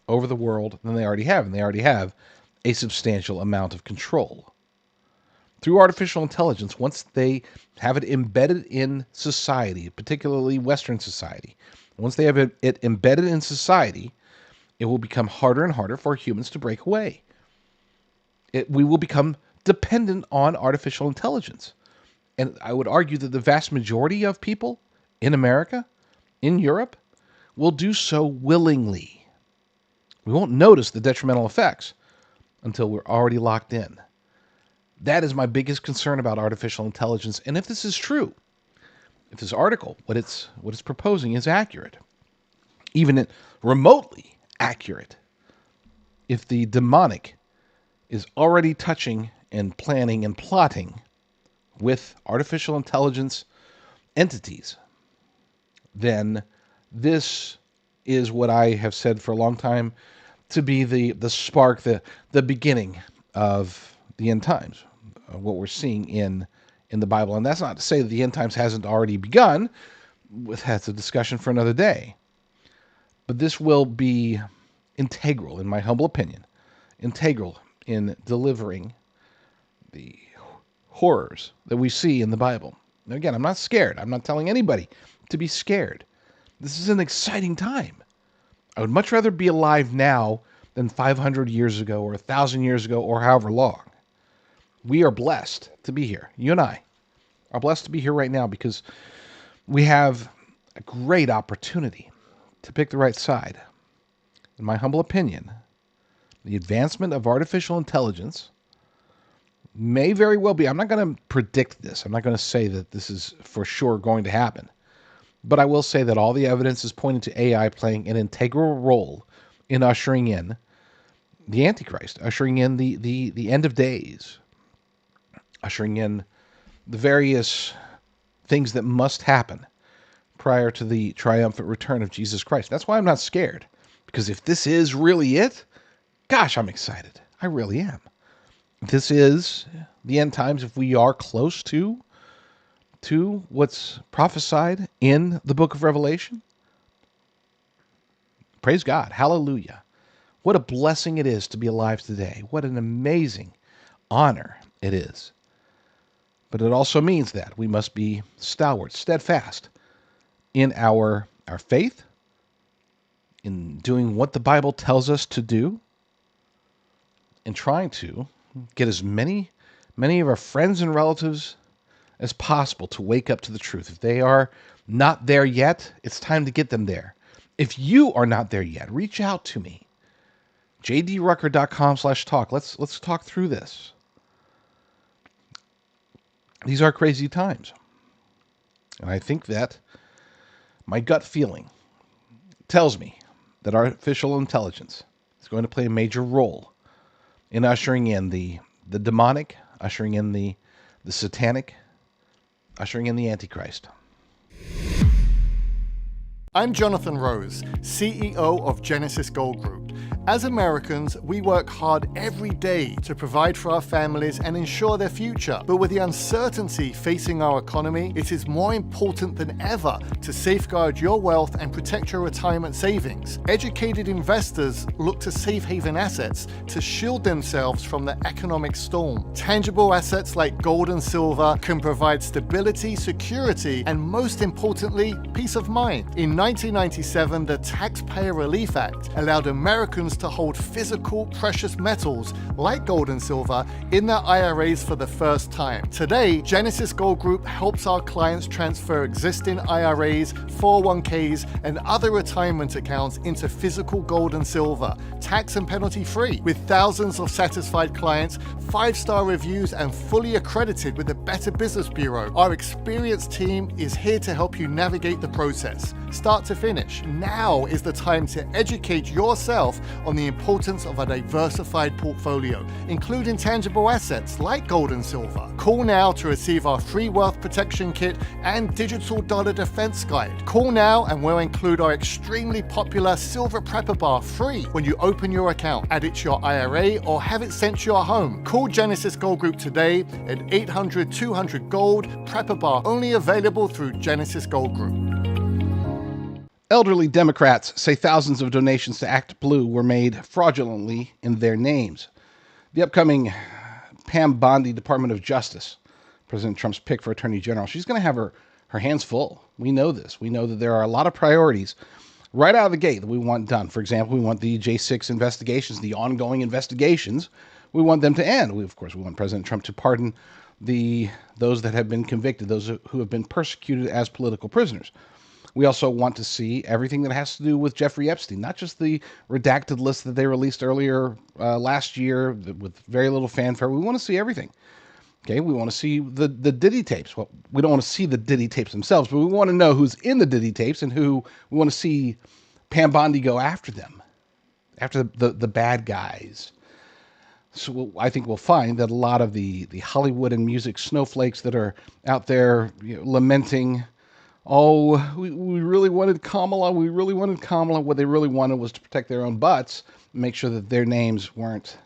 over the world than they already have. And they already have a substantial amount of control. Through artificial intelligence, once they have it embedded in society, particularly Western society, once they have it embedded in society, it will become harder and harder for humans to break away. We will become dependent on artificial intelligence. And I would argue that the vast majority of people in America, in Europe, will do so willingly. We won't notice the detrimental effects until we're already locked in. That is my biggest concern about artificial intelligence. And if this is true, if this article, what it's proposing is accurate, even remotely accurate, if the demonic is already touching and planning and plotting with artificial intelligence entities, then this is what I have said for a long time to be the spark, the beginning of the end times, what we're seeing in the Bible. And that's not to say that the end times hasn't already begun. That's a discussion for another day. But this will be integral, in my humble opinion, integral in delivering the horrors that we see in the Bible. Now, again, I'm not scared. I'm not telling anybody to be scared. This is an exciting time. I would much rather be alive now than 500 years ago or 1,000 years ago or however long. We are blessed to be here. You and I are blessed to be here right now because we have a great opportunity to pick the right side. In my humble opinion, the advancement of artificial intelligence may very well be, I'm not going to predict this. I'm not going to say that this is for sure going to happen. But I will say that all the evidence is pointing to AI playing an integral role in ushering in the Antichrist, ushering in the end of days, ushering in the various things that must happen prior to the triumphant return of Jesus Christ. That's why I'm not scared. Because if this is really it, gosh, I'm excited. I really am. This is the end times. If we are close to what's prophesied in the book of Revelation, praise God. Hallelujah. What a blessing it is to be alive today. What an amazing honor it is. But it also means that we must be stalwart, steadfast in our faith, in doing what the Bible tells us to do, in trying to get as many of our friends and relatives as possible to wake up to the truth. If they are not there yet, it's time to get them there. If you are not there yet, reach out to me. jdrucker.com/talk. Let's talk through this. These are crazy times. And I think that my gut feeling tells me that artificial intelligence is going to play a major role in ushering in the demonic, ushering in the the satanic, ushering in the Antichrist. I'm Jonathan Rose, CEO of Genesis Gold Group. As Americans, we work hard every day to provide for our families and ensure their future. But with the uncertainty facing our economy, it is more important than ever to safeguard your wealth and protect your retirement savings. Educated investors look to safe haven assets to shield themselves from the economic storm. Tangible assets like gold and silver can provide stability, security, and most importantly, peace of mind. In 1997, the Taxpayer Relief Act allowed Americans to hold physical precious metals like gold and silver in their IRAs for the first time. Today, Genesis Gold Group helps our clients transfer existing IRAs, 401ks, and other retirement accounts into physical gold and silver, tax and penalty free. With thousands of satisfied clients, 5-star reviews, and fully accredited with the Better Business Bureau, our experienced team is here to help you navigate the process. Start to finish, now is the time to educate yourself on the importance of a diversified portfolio, including tangible assets like gold and silver. Call now to receive our free wealth protection kit and digital dollar defense guide. Call now and we'll include our extremely popular silver prepper bar free when you open your account. Add it to your IRA or have it sent to your home. Call Genesis Gold Group today at 800-200-GOLD. Prepper bar only available through Genesis Gold Group. Elderly Democrats say thousands of donations to ActBlue were made fraudulently in their names. The upcoming Pam Bondi Department of Justice, President Trump's pick for Attorney General, she's going to have her hands full. We know this. We know that there are a lot of priorities right out of the gate that we want done. For example, we want the J6 investigations, the ongoing investigations. We want them to end. We want President Trump to pardon those that have been convicted, those who have been persecuted as political prisoners. We also want to see everything that has to do with Jeffrey Epstein, not just the redacted list that they released earlier last year with very little fanfare. We want to see everything. Okay, we want to see the Diddy tapes. Well, we don't want to see the Diddy tapes themselves, but we want to know who's in the Diddy tapes and who we want to see Pam Bondi go after them, after the bad guys. So I think we'll find that a lot of the Hollywood and music snowflakes that are out there lamenting, oh, we really wanted Kamala. We really wanted Kamala. What they really wanted was to protect their own butts, make sure that their names weren't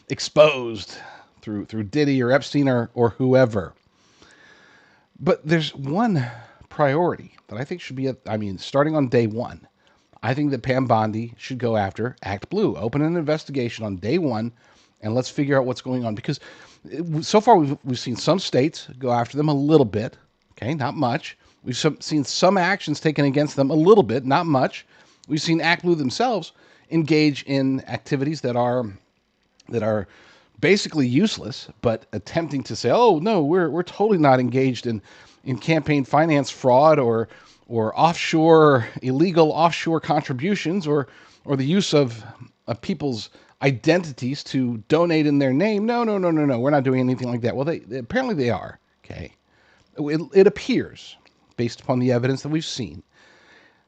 exposed through Diddy or Epstein or whoever. But there's one priority that I think should be, starting on day one. I think that Pam Bondi should go after ActBlue, open an investigation on day one, and let's figure out what's going on. Because so far we've seen some states go after them a little bit. Okay, not much. We've seen some actions taken against them a little bit, not much. We've seen ActBlue themselves engage in activities that are basically useless, but attempting to say, oh no, we're totally not engaged in campaign finance fraud or illegal offshore contributions or the use of people's identities to donate in their name. No, we're not doing anything like that. Well, apparently they are. Okay. It appears, based upon the evidence that we've seen,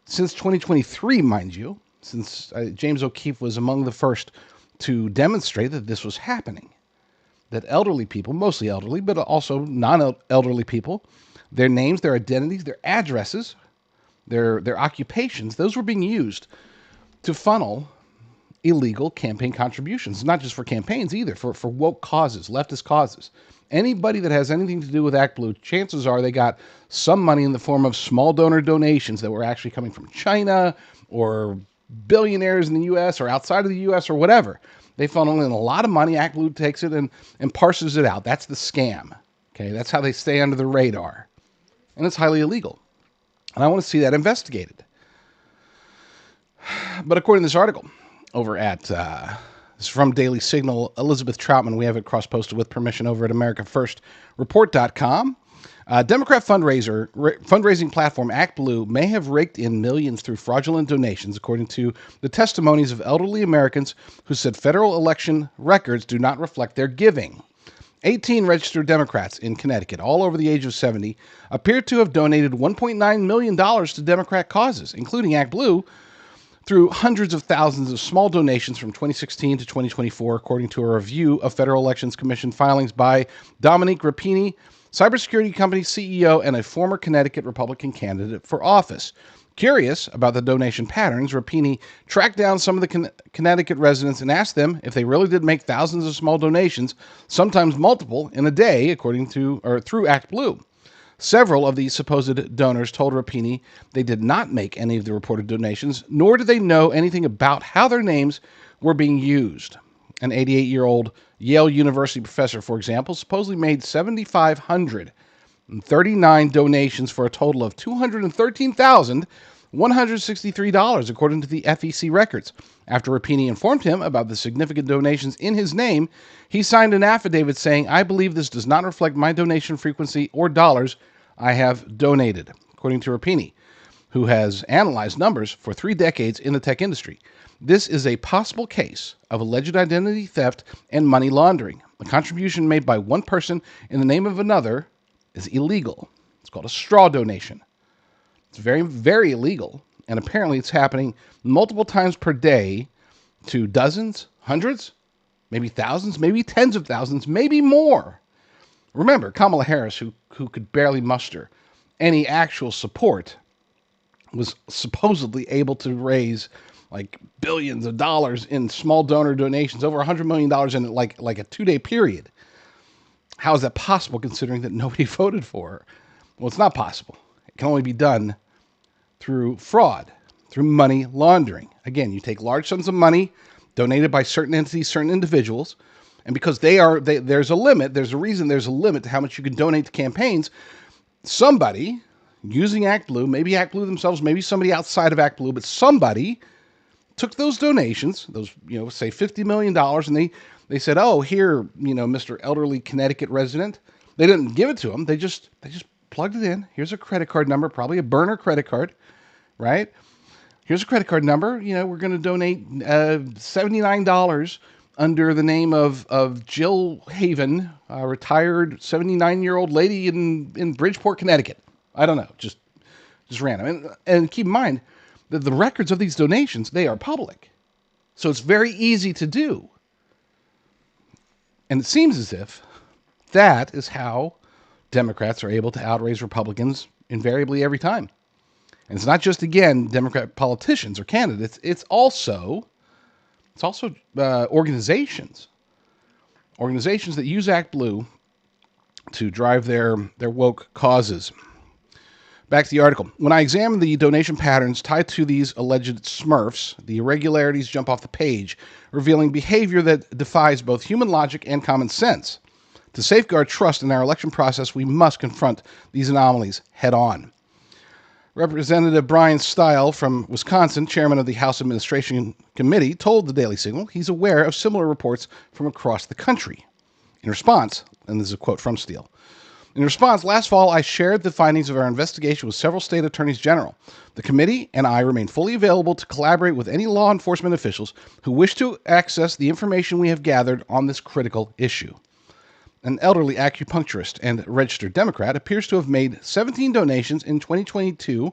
since 2023, mind you, since James O'Keefe was among the first to demonstrate that this was happening, that elderly people, mostly elderly, but also non-elderly people, their names, their identities, their addresses, their occupations, those were being used to funnel illegal campaign contributions, not just for campaigns either, for woke causes, leftist causes. Anybody that has anything to do with ActBlue, chances are they got some money in the form of small donor donations that were actually coming from China or billionaires in the U.S. or outside of the U.S. or whatever. They funnel in a lot of money. ActBlue takes it and parses it out. That's the scam. Okay, that's how they stay under the radar. And it's highly illegal. And I want to see that investigated. But according to this article over at... This is from Daily Signal. Elizabeth Troutman, we have it cross-posted with permission over at AmericaFirstReport.com. Democrat fundraising platform ActBlue may have raked in millions through fraudulent donations, according to the testimonies of elderly Americans who said federal election records do not reflect their giving. 18 registered Democrats in Connecticut, all over the age of 70, appear to have donated $1.9 million to Democrat causes, including ActBlue, through hundreds of thousands of small donations from 2016 to 2024, according to a review of Federal Elections Commission filings by Dominique Rapini, cybersecurity company CEO and a former Connecticut Republican candidate for office. Curious about the donation patterns, Rapini tracked down some of the Connecticut residents and asked them if they really did make thousands of small donations, sometimes multiple, in a day, according to or through ActBlue. Several of these supposed donors told Rapini they did not make any of the reported donations, nor did they know anything about how their names were being used. An 88-year-old Yale University professor, for example, supposedly made 7,539 donations for a total of $213,163, according to the FEC records. After Rapini informed him about the significant donations in his name, he signed an affidavit saying, "I believe this does not reflect my donation frequency or dollars I have donated," according to Rapini, who has analyzed numbers for 3 decades in the tech industry. This is a possible case of alleged identity theft and money laundering. A contribution made by one person in the name of another is illegal. It's called a straw donation. It's very, very illegal, and apparently it's happening multiple times per day to dozens, hundreds, maybe thousands, maybe tens of thousands, maybe more. Remember, Kamala Harris, who could barely muster any actual support, was supposedly able to raise like billions of dollars in small donor donations, over $100 million in like a 2-day period. How is that possible considering that nobody voted for her? Well, it's not possible. It can only be done through fraud, through money laundering. Again, you take large sums of money donated by certain entities, certain individuals, and because there's a limit, there's a reason there's a limit to how much you can donate to campaigns, somebody using ActBlue, maybe ActBlue themselves, maybe somebody outside of ActBlue, but somebody took those donations, those, say $50 million, and they said, "Oh, here, Mr. Elderly Connecticut resident." They didn't give it to him. They just plugged it in. Here's a credit card number, probably a burner credit card, right? Here's a credit card number. We're going to donate $79 under the name of Jill Haven, a retired 79-year-old lady in Bridgeport, Connecticut. I don't know, just random. And keep in mind that the records of these donations, they are public. So it's very easy to do. And it seems as if that is how Democrats are able to outraise Republicans invariably every time. And it's not just, again, Democrat politicians or candidates. It's also organizations that use ActBlue to drive their woke causes. Back to the article. When I examine the donation patterns tied to these alleged Smurfs, the irregularities jump off the page, revealing behavior that defies both human logic and common sense. To safeguard trust in our election process, we must confront these anomalies head on. Representative Brian Stile from Wisconsin, chairman of the House Administration Committee, told the Daily Signal he's aware of similar reports from across the country. In response, and this is a quote from Steele, "In response, last fall, I shared the findings of our investigation with several state attorneys general. The committee and I remain fully available to collaborate with any law enforcement officials who wish to access the information we have gathered on this critical issue." An elderly acupuncturist and registered Democrat appears to have made 17 donations in 2022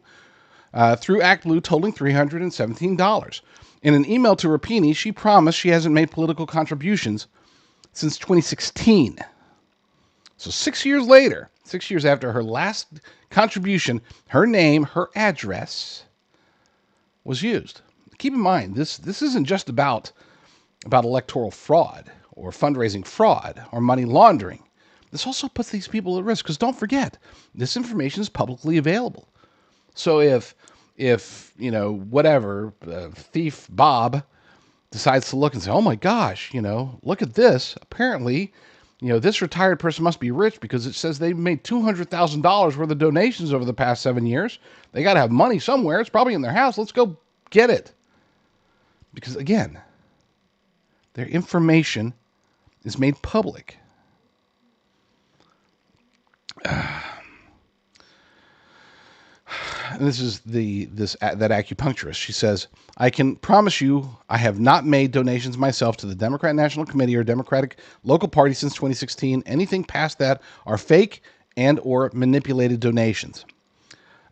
through ActBlue, totaling $317. In an email to Rapini, she promised she hasn't made political contributions since 2016. So 6 years later, 6 years after her last contribution, her name, her address was used. Keep in mind, this isn't just about electoral fraud or fundraising fraud or money laundering. This also puts these people at risk because don't forget, this information is publicly available. So if thief Bob decides to look and say, "Oh my gosh, look at this. Apparently, this retired person must be rich because it says they made $200,000 worth of donations over the past 7 years. They got to have money somewhere. It's probably in their house. Let's go get it." Because again, their information is made public. And this is that acupuncturist. She says, "I can promise you I have not made donations myself to the Democrat National Committee or Democratic local party since 2016. Anything past that are fake and or manipulated donations."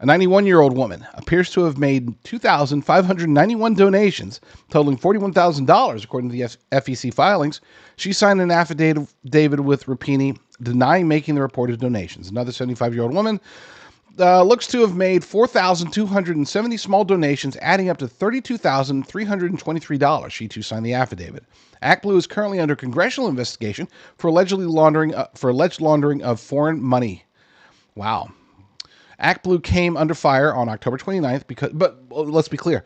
A 91-year-old woman appears to have made 2,591 donations, totaling $41,000, according to the FEC filings. She signed an affidavit with Rapini denying making the reported donations. Another 75-year-old woman looks to have made 4,270 small donations, adding up to $32,323. She too signed the affidavit. ActBlue is currently under congressional investigation for alleged laundering of foreign money. Wow. ActBlue came under fire on October 29th but let's be clear,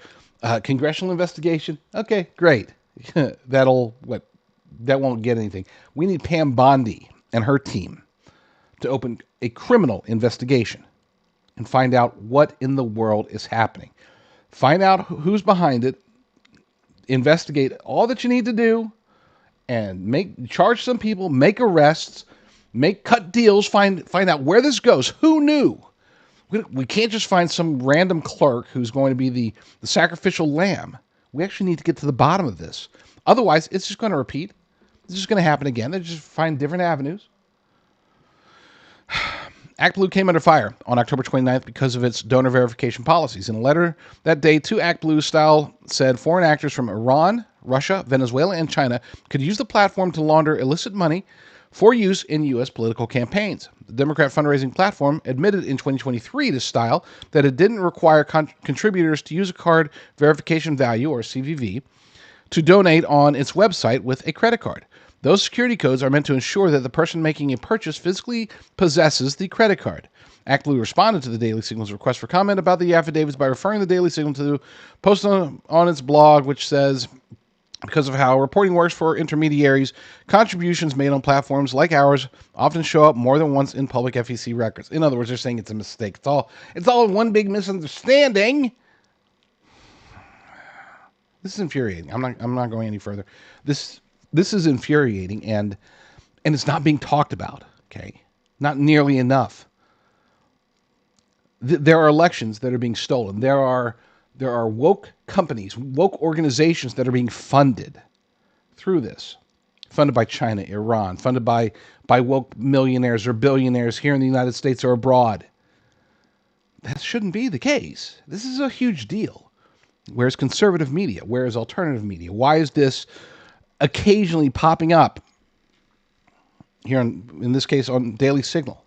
congressional investigation. Okay, great. That won't get anything. We need Pam Bondi and her team to open a criminal investigation and find out what in the world is happening. Find out who's behind it. Investigate all that you need to do, and charge some people, make arrests, cut deals, find out where this goes. Who knew? We can't just find some random clerk who's going to be the sacrificial lamb. We actually need to get to the bottom of this. Otherwise, it's just going to repeat. It's just going to happen again. They just find different avenues. ActBlue came under fire on October 29th because of its donor verification policies. In a letter that day to ActBlue, Style said foreign actors from Iran, Russia, Venezuela, and China could use the platform to launder illicit money for use in U.S. political campaigns. The Democrat fundraising platform admitted in 2023 to Style that it didn't require contributors to use a card verification value, or CVV, to donate on its website with a credit card. Those security codes are meant to ensure that the person making a purchase physically possesses the credit card. ActBlue responded to the Daily Signal's request for comment about the affidavits by referring the Daily Signal to the post on its blog, which says, because of how reporting works for intermediaries, contributions made on platforms like ours often show up more than once in public FEC records. In other words, they're saying it's a mistake. It's all one big misunderstanding. This is infuriating. I'm not going any further. This is infuriating, and it's not being talked about. Okay, not nearly enough. There are elections that are being stolen. There are woke companies, woke organizations that are being funded through this. Funded by China, Iran, funded by woke millionaires or billionaires here in the United States or abroad. That shouldn't be the case. This is a huge deal. Where's conservative media? Where's alternative media? Why is this occasionally popping up here, in this case, on Daily Signal?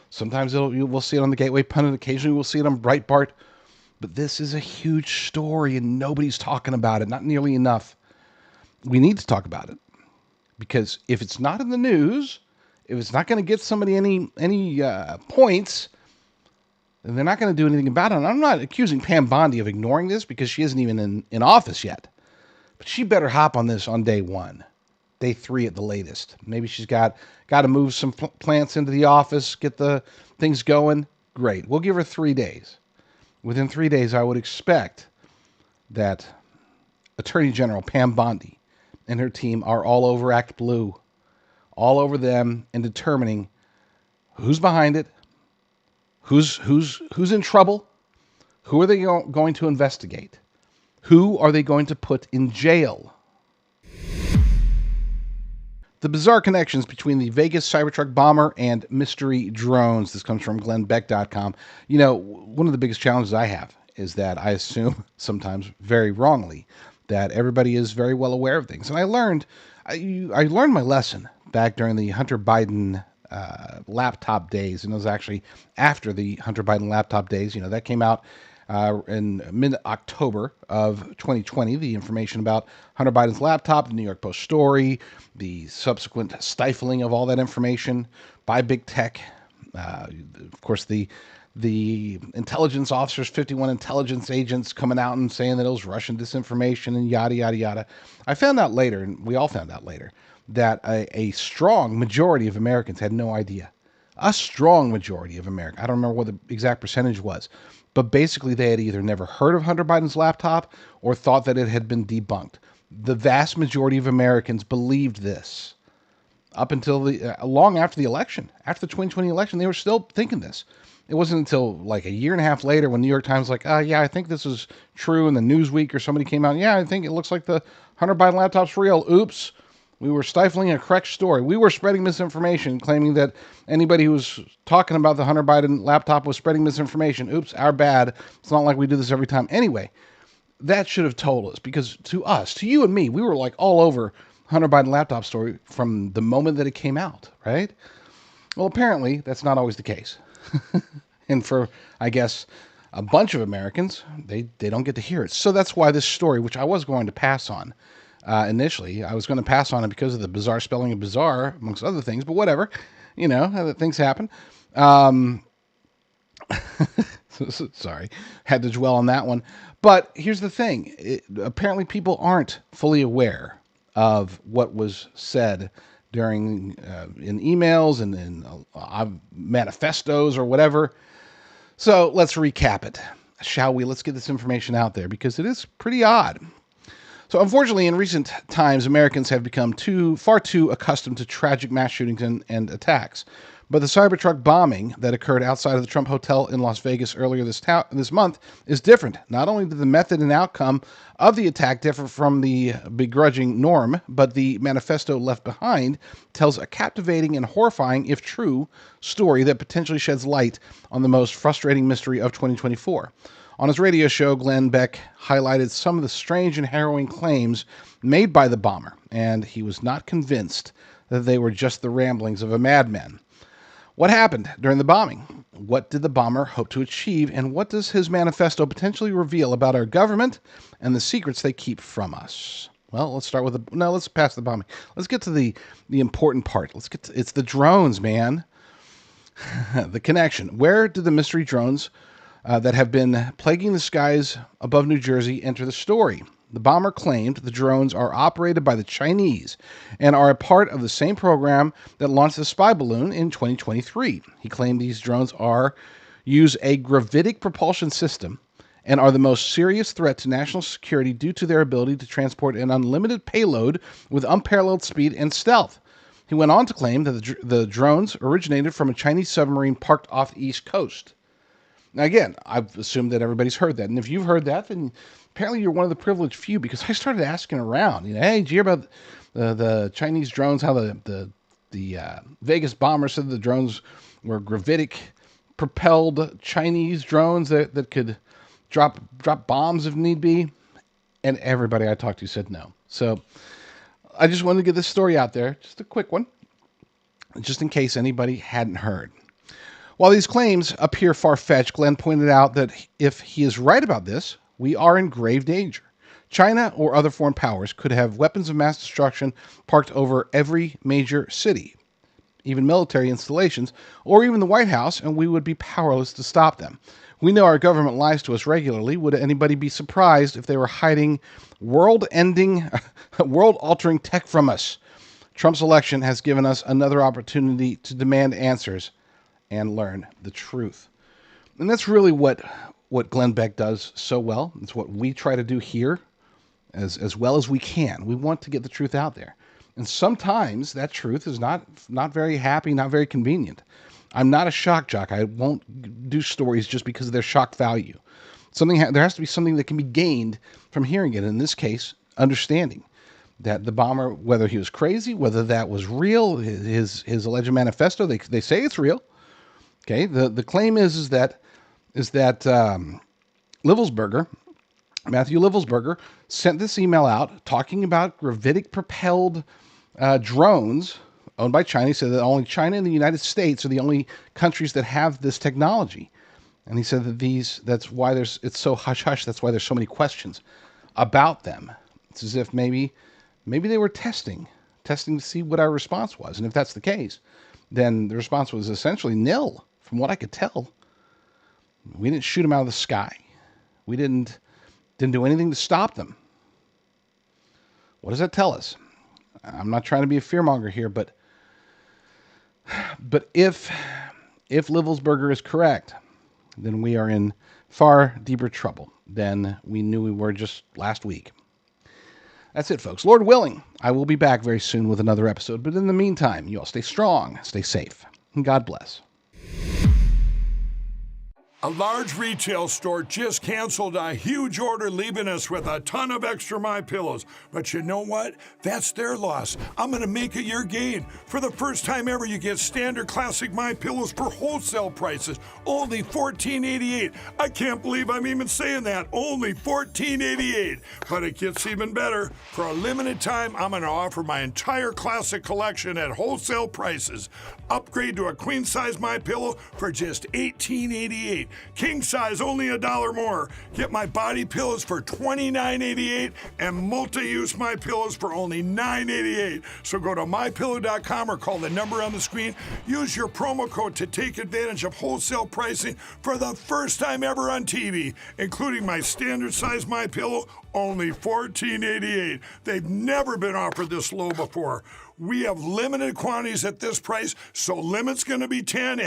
Sometimes we'll see it on the Gateway Pundit. Occasionally we'll see it on Breitbart. But this is a huge story, and nobody's talking about it. Not nearly enough. We need to talk about it, because if it's not in the news, if it's not going to get somebody any points, then they're not going to do anything about it. And I'm not accusing Pam Bondi of ignoring this, because she isn't even in office yet. But she better hop on this on day 1, day 3 at the latest. Maybe she's got to move some plants into the office, get the things going. Great. We'll give her 3 days. Within 3 days, I would expect that Attorney General Pam Bondi and her team are all over ActBlue, all over them, and determining who's behind it, who's in trouble, who are they going to investigate, who are they going to put in jail. The bizarre connections between the Vegas Cybertruck bomber and mystery drones. This comes from glennbeck.com. You know, one of the biggest challenges I have is that I assume, sometimes very wrongly, that everybody is very well aware of things. And I learned my lesson back during the Hunter Biden laptop days. And it was actually after the Hunter Biden laptop days. You know, that came out in mid-October of 2020, the information about Hunter Biden's laptop, the New York Post story, the subsequent stifling of all that information by big tech. Of course, the intelligence officers, 51 intelligence agents coming out and saying that it was Russian disinformation and yada, yada, yada. I found out later, and we all found out later, that a strong majority of Americans had no idea. A strong majority of Americans. I don't remember what the exact percentage was. But basically, they had either never heard of Hunter Biden's laptop or thought that it had been debunked. The vast majority of Americans believed this up until long after the election. After the 2020 election, they were still thinking this. It wasn't until like a year and a half later when New York Times was like, yeah, I think this is true. And the Newsweek or somebody came out, yeah, I think it looks like the Hunter Biden laptop's real. Oops. We were stifling a correct story. We were spreading misinformation, claiming that anybody who was talking about the Hunter Biden laptop was spreading misinformation. Oops, our bad. It's not like we do this every time. Anyway, that should have told us, because to you and me, we were like all over Hunter Biden laptop story from the moment that it came out, right? Well, apparently that's not always the case. And for, I guess, a bunch of Americans, they don't get to hear it. So that's why this story, which I was going to pass on initially, I was going to pass on it because of the bizarre spelling of bizarre, amongst other things, but whatever, things happen. Sorry, had to dwell on that one. But here's the thing. Apparently people aren't fully aware of what was said during in emails and in manifestos or whatever. So let's recap it, shall we? Let's get this information out there, because it is pretty odd. So unfortunately, in recent times, Americans have become far too accustomed to tragic mass shootings and attacks. But the Cybertruck bombing that occurred outside of the Trump Hotel in Las Vegas earlier this month is different. Not only did the method and outcome of the attack differ from the begrudging norm, but the manifesto left behind tells a captivating and horrifying, if true, story that potentially sheds light on the most frustrating mystery of 2024. On his radio show, Glenn Beck highlighted some of the strange and harrowing claims made by the bomber, and he was not convinced that they were just the ramblings of a madman. What happened during the bombing? What did the bomber hope to achieve? And what does his manifesto potentially reveal about our government and the secrets they keep from us? Well, let's start with let's pass the bombing. Let's get to the important part. It's the drones, man. The connection. Where did the mystery drones that have been plaguing the skies above New Jersey enter the story? The bomber claimed the drones are operated by the Chinese and are a part of the same program that launched the spy balloon in 2023. He claimed these drones use a gravitic propulsion system and are the most serious threat to national security due to their ability to transport an unlimited payload with unparalleled speed and stealth. He went on to claim that the drones originated from a Chinese submarine parked off the East Coast. Now, again, I've assumed that everybody's heard that. And if you've heard that, then apparently you're one of the privileged few, because I started asking around, hey, did you hear about the Chinese drones, how the Vegas bomber said the drones were gravitic-propelled Chinese drones that could drop bombs if need be? And everybody I talked to said no. So I just wanted to get this story out there, just a quick one, just in case anybody hadn't heard. While these claims appear far-fetched, Glenn pointed out that if he is right about this, we are in grave danger. China or other foreign powers could have weapons of mass destruction parked over every major city, even military installations, or even the White House, and we would be powerless to stop them. We know our government lies to us regularly. Would anybody be surprised if they were hiding world-altering tech from us? Trump's election has given us another opportunity to demand answers and learn the truth. And that's really what Glenn Beck does so well. It's what we try to do here as well as we can. We want to get the truth out there. And sometimes that truth is not very happy, not very convenient. I'm not a shock jock. I won't do stories just because of their shock value. There has to be something that can be gained from hearing it. In this case, understanding that the bomber, whether he was crazy, whether that was real, his alleged manifesto, they say it's real. Okay, the claim is that Livelsberger, Matthew Livelsberger, sent this email out talking about gravitic propelled drones owned by China. He said that only China and the United States are the only countries that have this technology. And he said that that's why it's so hush-hush. That's why there's so many questions about them. It's as if maybe they were testing to see what our response was. And if that's the case, then the response was essentially nil, from what I could tell. We didn't shoot them out of the sky. We didn't do anything to stop them. What does that tell us? I'm not trying to be a fearmonger here, but if Livelsberger is correct, then we are in far deeper trouble than we knew we were just last week. That's it, folks. Lord willing, I will be back very soon with another episode. But in the meantime, you all stay strong, stay safe, and God bless. A large retail store just canceled a huge order, leaving us with a ton of extra MyPillows. But you know what? That's their loss. I'm gonna make it your gain. For the first time ever, you get standard classic MyPillows for wholesale prices, only $14.88. I can't believe I'm even saying that. Only $14.88. But it gets even better. For a limited time, I'm gonna offer my entire classic collection at wholesale prices. Upgrade to a queen size MyPillow for just $18.88. King size only $1 more. Get my body pillows for $29.88 and multi-use MyPillows for only $9.88. So go to mypillow.com or call the number on the screen. Use your promo code to take advantage of wholesale pricing for the first time ever on TV, including my standard size MyPillow, only $14.88. They've never been offered this low before. We have limited quantities at this price, so limit's going to be 10.